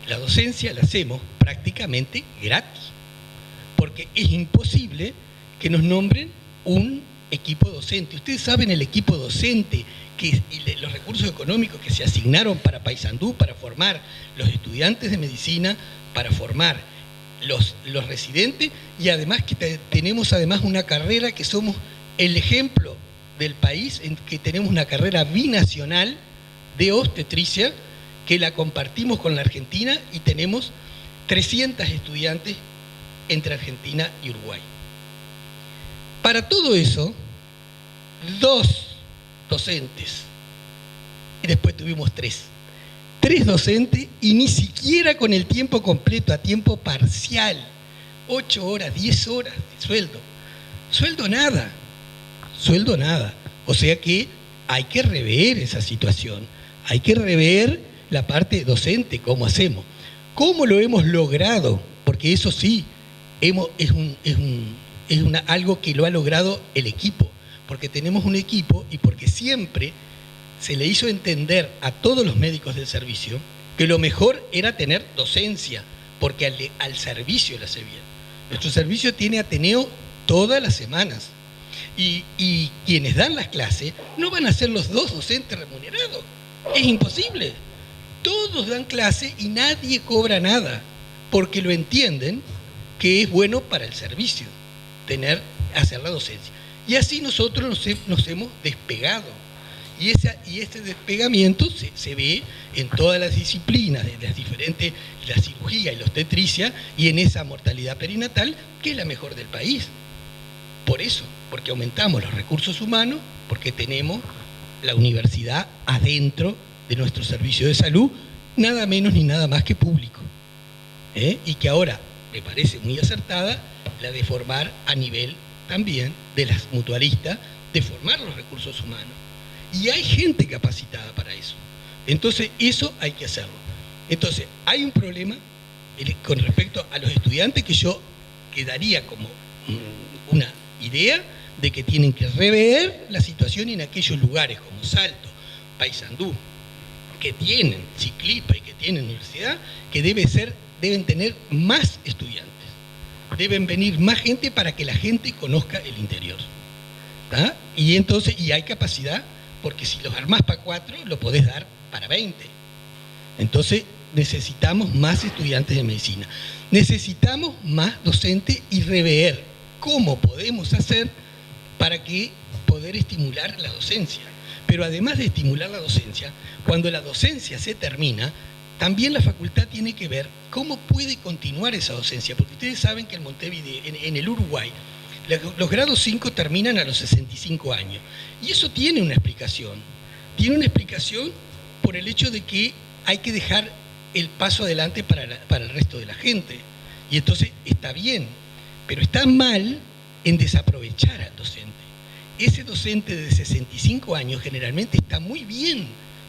la docencia la hacemos prácticamente gratis, porque es imposible que nos nombren un equipo docente. Ustedes saben el equipo docente y los recursos económicos que se asignaron para Paysandú, para formar los estudiantes de medicina, para formar los residentes, y además que tenemos además una carrera que somos el ejemplo del país, en que tenemos una carrera binacional de obstetricia que la compartimos con la Argentina y tenemos 300 estudiantes entre Argentina y Uruguay. Para todo eso, 2 docentes, y después tuvimos 3 docentes, y ni siquiera con el tiempo completo, a tiempo parcial, 8 horas, 10 horas de sueldo. Sueldo nada. O sea que hay que rever esa situación, hay que rever la parte docente, cómo hacemos, cómo lo hemos logrado, porque eso sí, algo que lo ha logrado el equipo, porque tenemos un equipo y porque siempre se le hizo entender a todos los médicos del servicio que lo mejor era tener docencia, porque al servicio la hacía bien. Nuestro servicio tiene Ateneo todas las semanas y quienes dan las clases no van a ser los 2 docentes remunerados, es imposible. Todos dan clase y nadie cobra nada, porque lo entienden que es bueno para el servicio hacer la docencia. Y así nosotros nos hemos despegado. Y este despegamiento se ve en todas las disciplinas, de las diferentes, la cirugía y la obstetricia, y en esa mortalidad perinatal, que es la mejor del país. Por eso, porque aumentamos los recursos humanos, porque tenemos la universidad adentro de nuestro servicio de salud, nada menos ni nada más que público. Y que ahora me parece muy acertada la de formar a nivel también de las mutualistas, de formar los recursos humanos. Y hay gente capacitada para eso. Entonces, eso hay que hacerlo. Entonces, hay un problema con respecto a los estudiantes que yo quedaría como una idea de que tienen que rever la situación en aquellos lugares como Salto, Paysandú, que tienen Ciclipa y que tienen universidad, que deben tener más estudiantes. Deben venir más gente para que la gente conozca el interior. ¿Tá? Y entonces, y hay capacidad, porque si los armás para 4, lo podés dar para 20. Entonces, necesitamos más estudiantes de medicina. Necesitamos más docentes y rever cómo podemos hacer para poder estimular la docencia. Pero además de estimular la docencia, cuando la docencia se termina, también la facultad tiene que ver cómo puede continuar esa docencia, porque ustedes saben que en Montevideo, en el Uruguay, los grados 5 terminan a los 65 años. Y eso tiene una explicación. Tiene una explicación por el hecho de que hay que dejar el paso adelante para el resto de la gente. Y entonces está bien, pero está mal en desaprovechar al docente. Ese docente de 65 años generalmente está muy bien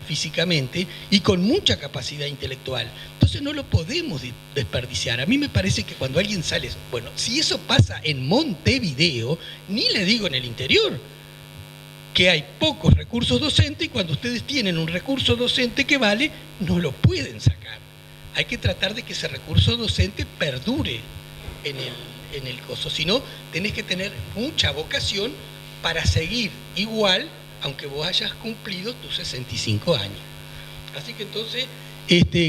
físicamente y con mucha capacidad intelectual. Entonces no lo podemos desperdiciar. A mí me parece que cuando alguien sale, bueno, si eso pasa en Montevideo, ni le digo en el interior, que hay pocos recursos docentes y cuando ustedes tienen un recurso docente que vale, no lo pueden sacar. Hay que tratar de que ese recurso docente perdure en el coso. Si no, tenés que tener mucha vocación para seguir igual, aunque vos hayas cumplido tus 65 años. Así que entonces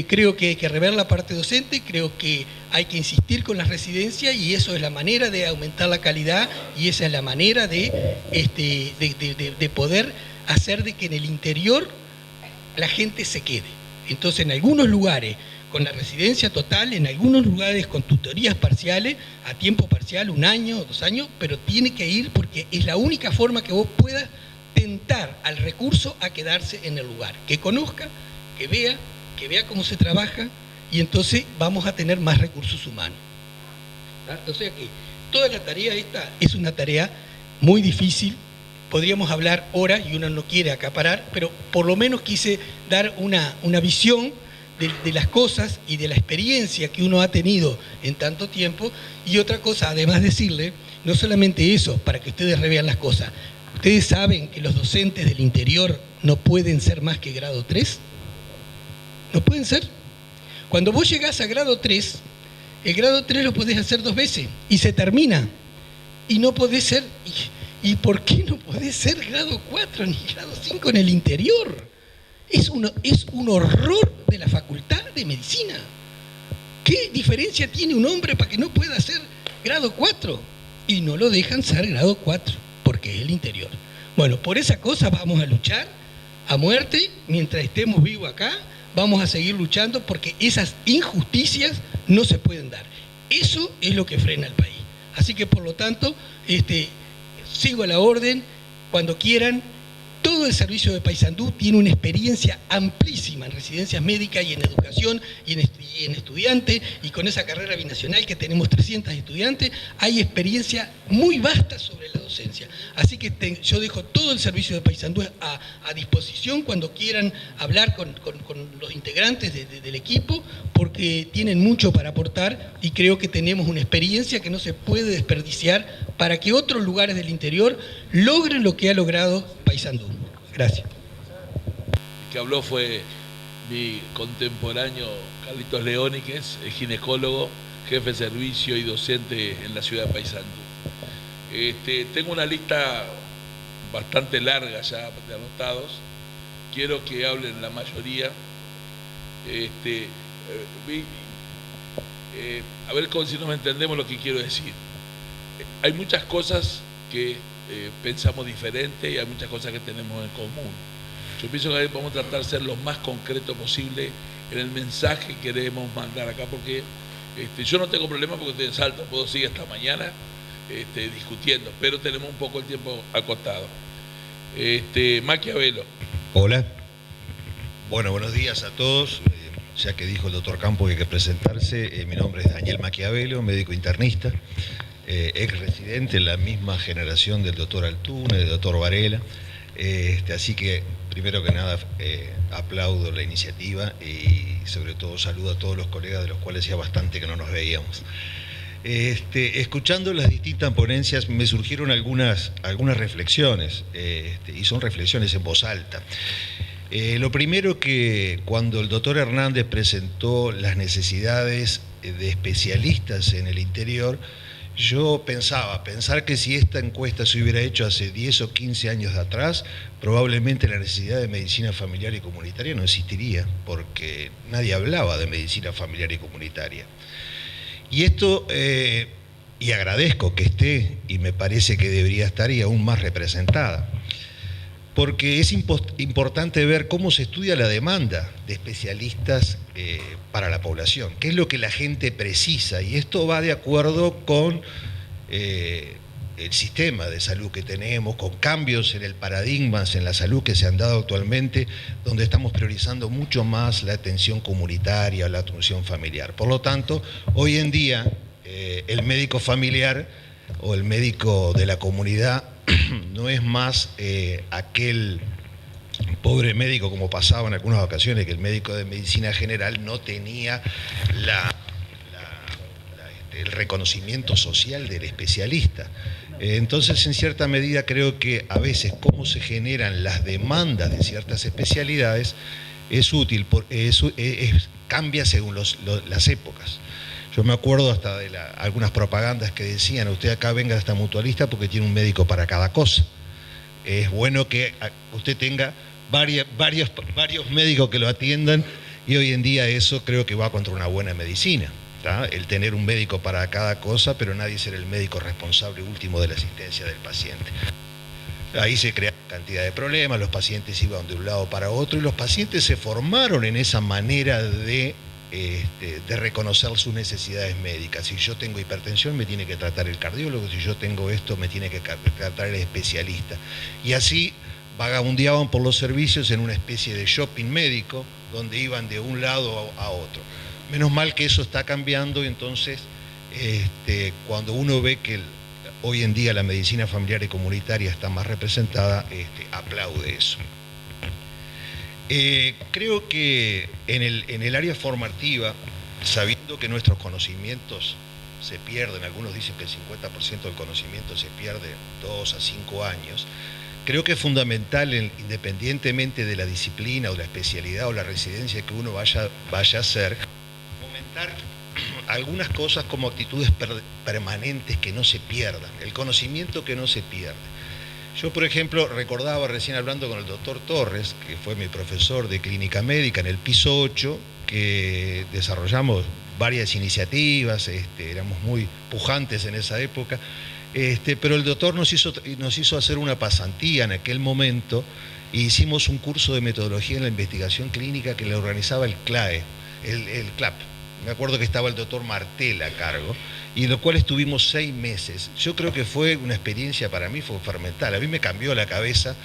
creo que hay que rever la parte docente, creo que hay que insistir con las residencias y eso es la manera de aumentar la calidad y esa es la manera de poder hacer de que en el interior la gente se quede. Entonces en algunos lugares con la residencia total, en algunos lugares con tutorías parciales, a tiempo parcial, 1 año, 2 años, pero tiene que ir porque es la única forma que vos puedas tentar al recurso a quedarse en el lugar, que conozca, que vea cómo se trabaja y entonces vamos a tener más recursos humanos. O sea que toda la tarea esta es una tarea muy difícil, podríamos hablar horas y uno no quiere acaparar, pero por lo menos quise dar una visión de las cosas y de la experiencia que uno ha tenido en tanto tiempo. Y otra cosa, además decirle, no solamente eso, para que ustedes revean las cosas, ¿ustedes saben que los docentes del interior no pueden ser más que grado 3? ¿No pueden ser? Cuando vos llegás a grado 3, el grado 3 lo podés hacer 2 veces y se termina. Y no podés ser... ¿Y por qué no podés ser grado 4 ni grado 5 en el interior? Es un horror de la Facultad de Medicina. ¿Qué diferencia tiene un hombre para que no pueda ser grado 4? Y no lo dejan ser grado 4, porque es el interior. Bueno, por esa cosa vamos a luchar a muerte. Mientras estemos vivos acá, vamos a seguir luchando porque esas injusticias no se pueden dar. Eso es lo que frena al país. Así que, por lo tanto, sigo a la orden cuando quieran. Todo el servicio de Paysandú tiene una experiencia amplísima en residencias médicas y en educación y en estudiantes, y con esa carrera binacional que tenemos 300 estudiantes, hay experiencia muy vasta sobre la docencia. Así que yo dejo todo el servicio de Paysandú a disposición cuando quieran hablar con los integrantes del equipo, porque tienen mucho para aportar y creo que tenemos una experiencia que no se puede desperdiciar para que otros lugares del interior logren lo que ha logrado Paysandú. Gracias. El que habló fue mi contemporáneo Carlitos Leoni, que es ginecólogo, jefe de servicio y docente en la ciudad de Paysandú. Tengo una lista bastante larga ya de anotados. Quiero que hablen la mayoría. A ver si nos entendemos lo que quiero decir. Hay muchas cosas que pensamos diferente y hay muchas cosas que tenemos en común. Yo pienso que vamos a tratar de ser lo más concreto posible en el mensaje que queremos mandar acá, porque yo no tengo problema porque estoy en Salta, puedo seguir hasta mañana discutiendo, pero tenemos un poco el tiempo acotado. Maquiavelo. Hola. Bueno, buenos días a todos. Ya que dijo el doctor Campo que hay que presentarse, mi nombre es Daniel Maquiavelo, médico internista, ex residente en la misma generación del doctor Altuna, del doctor Varela. Así que, primero que nada, aplaudo la iniciativa y sobre todo saludo a todos los colegas de los cuales ya bastante que no nos veíamos. Escuchando las distintas ponencias me surgieron algunas reflexiones, y son reflexiones en voz alta. Lo primero, que cuando el doctor Hernández presentó las necesidades de especialistas en el interior, yo pensar que si esta encuesta se hubiera hecho hace 10 o 15 años de atrás, probablemente la necesidad de medicina familiar y comunitaria no existiría, porque nadie hablaba de medicina familiar y comunitaria. Y esto, y agradezco que esté, y me parece que debería estar y aún más representada, porque es importante ver cómo se estudia la demanda de especialistas para la población, qué es lo que la gente precisa, y esto va de acuerdo con el sistema de salud que tenemos, con cambios en el paradigma en la salud que se han dado actualmente, donde estamos priorizando mucho más la atención comunitaria, la atención familiar. Por lo tanto, hoy en día el médico familiar o el médico de la comunidad no es más aquel pobre médico, como pasaba en algunas ocasiones, que el médico de medicina general no tenía el reconocimiento social del especialista. Entonces, en cierta medida, creo que a veces cómo se generan las demandas de ciertas especialidades es útil, cambia según las épocas. Yo me acuerdo hasta de algunas propagandas que decían: usted acá venga a esta mutualista porque tiene un médico para cada cosa. Es bueno que usted tenga varios médicos que lo atiendan, y hoy en día eso creo que va contra una buena medicina, ¿tá? El tener un médico para cada cosa, pero nadie ser el médico responsable último de la asistencia del paciente. Ahí se crea cantidad de problemas, los pacientes iban de un lado para otro y los pacientes se formaron en esa manera de reconocer sus necesidades médicas. Si yo tengo hipertensión, me tiene que tratar el cardiólogo; si yo tengo esto, me tiene que tratar el especialista. Y así vagabundeaban por los servicios en una especie de shopping médico, donde iban de un lado a otro. Menos mal que eso está cambiando, y entonces cuando uno ve que hoy en día la medicina familiar y comunitaria está más representada, aplaude eso. Creo que en el área formativa, sabiendo que nuestros conocimientos se pierden, algunos dicen que el 50% del conocimiento se pierde 2 a 5 años, creo que es fundamental, independientemente de la disciplina o la especialidad o la residencia que uno vaya a hacer, fomentar algunas cosas como actitudes permanentes que no se pierdan, el conocimiento que no se pierde. Yo, por ejemplo, recordaba recién hablando con el doctor Torres, que fue mi profesor de clínica médica en el piso 8, que desarrollamos varias iniciativas, éramos muy pujantes en esa época, pero el doctor nos hizo hacer una pasantía en aquel momento e hicimos un curso de metodología en la investigación clínica que le organizaba el CLAE, el CLAP. Me acuerdo que estaba el doctor Martel a cargo, y en lo cual estuvimos 6 meses. Yo creo que fue una experiencia para mí, fue fundamental. A mí me cambió la cabeza,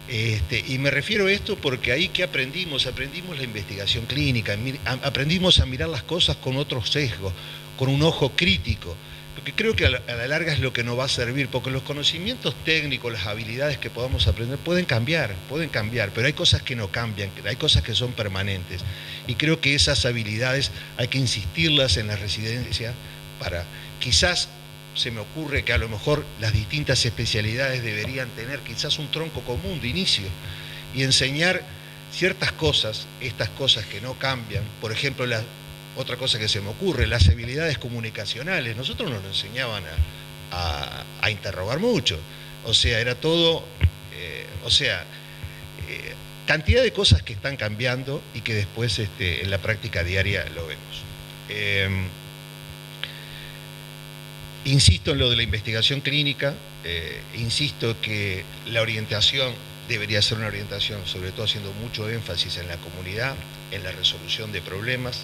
y me refiero a esto porque ahí que aprendimos la investigación clínica, aprendimos a mirar las cosas con otro sesgo, con un ojo crítico, porque creo que a la larga es lo que nos va a servir, porque los conocimientos técnicos, las habilidades que podamos aprender pueden cambiar, pero hay cosas que no cambian, hay cosas que son permanentes, y creo que esas habilidades hay que insistirlas en la residencia para, quizás se me ocurre que a lo mejor las distintas especialidades deberían tener quizás un tronco común de inicio y enseñar ciertas cosas, estas cosas que no cambian, por ejemplo, otra cosa que se me ocurre, las habilidades comunicacionales. Nosotros nos lo enseñaban a interrogar mucho, o sea, era todo, cantidad de cosas que están cambiando y que después en la práctica diaria lo vemos. Insisto en lo de la investigación clínica, insisto que la orientación debería ser una orientación, sobre todo haciendo mucho énfasis en la comunidad, en la resolución de problemas,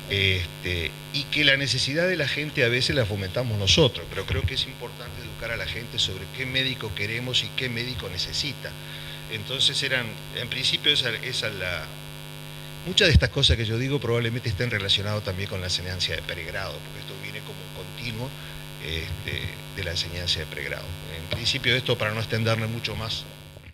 y que la necesidad de la gente a veces la fomentamos nosotros, pero creo que es importante educar a la gente sobre qué médico queremos y qué médico necesita. Entonces en principio muchas de estas cosas que yo digo probablemente estén relacionadas también con la enseñanza de pregrado, porque esto viene como un continuo de la enseñanza de pregrado. En principio esto, para no extenderme mucho más,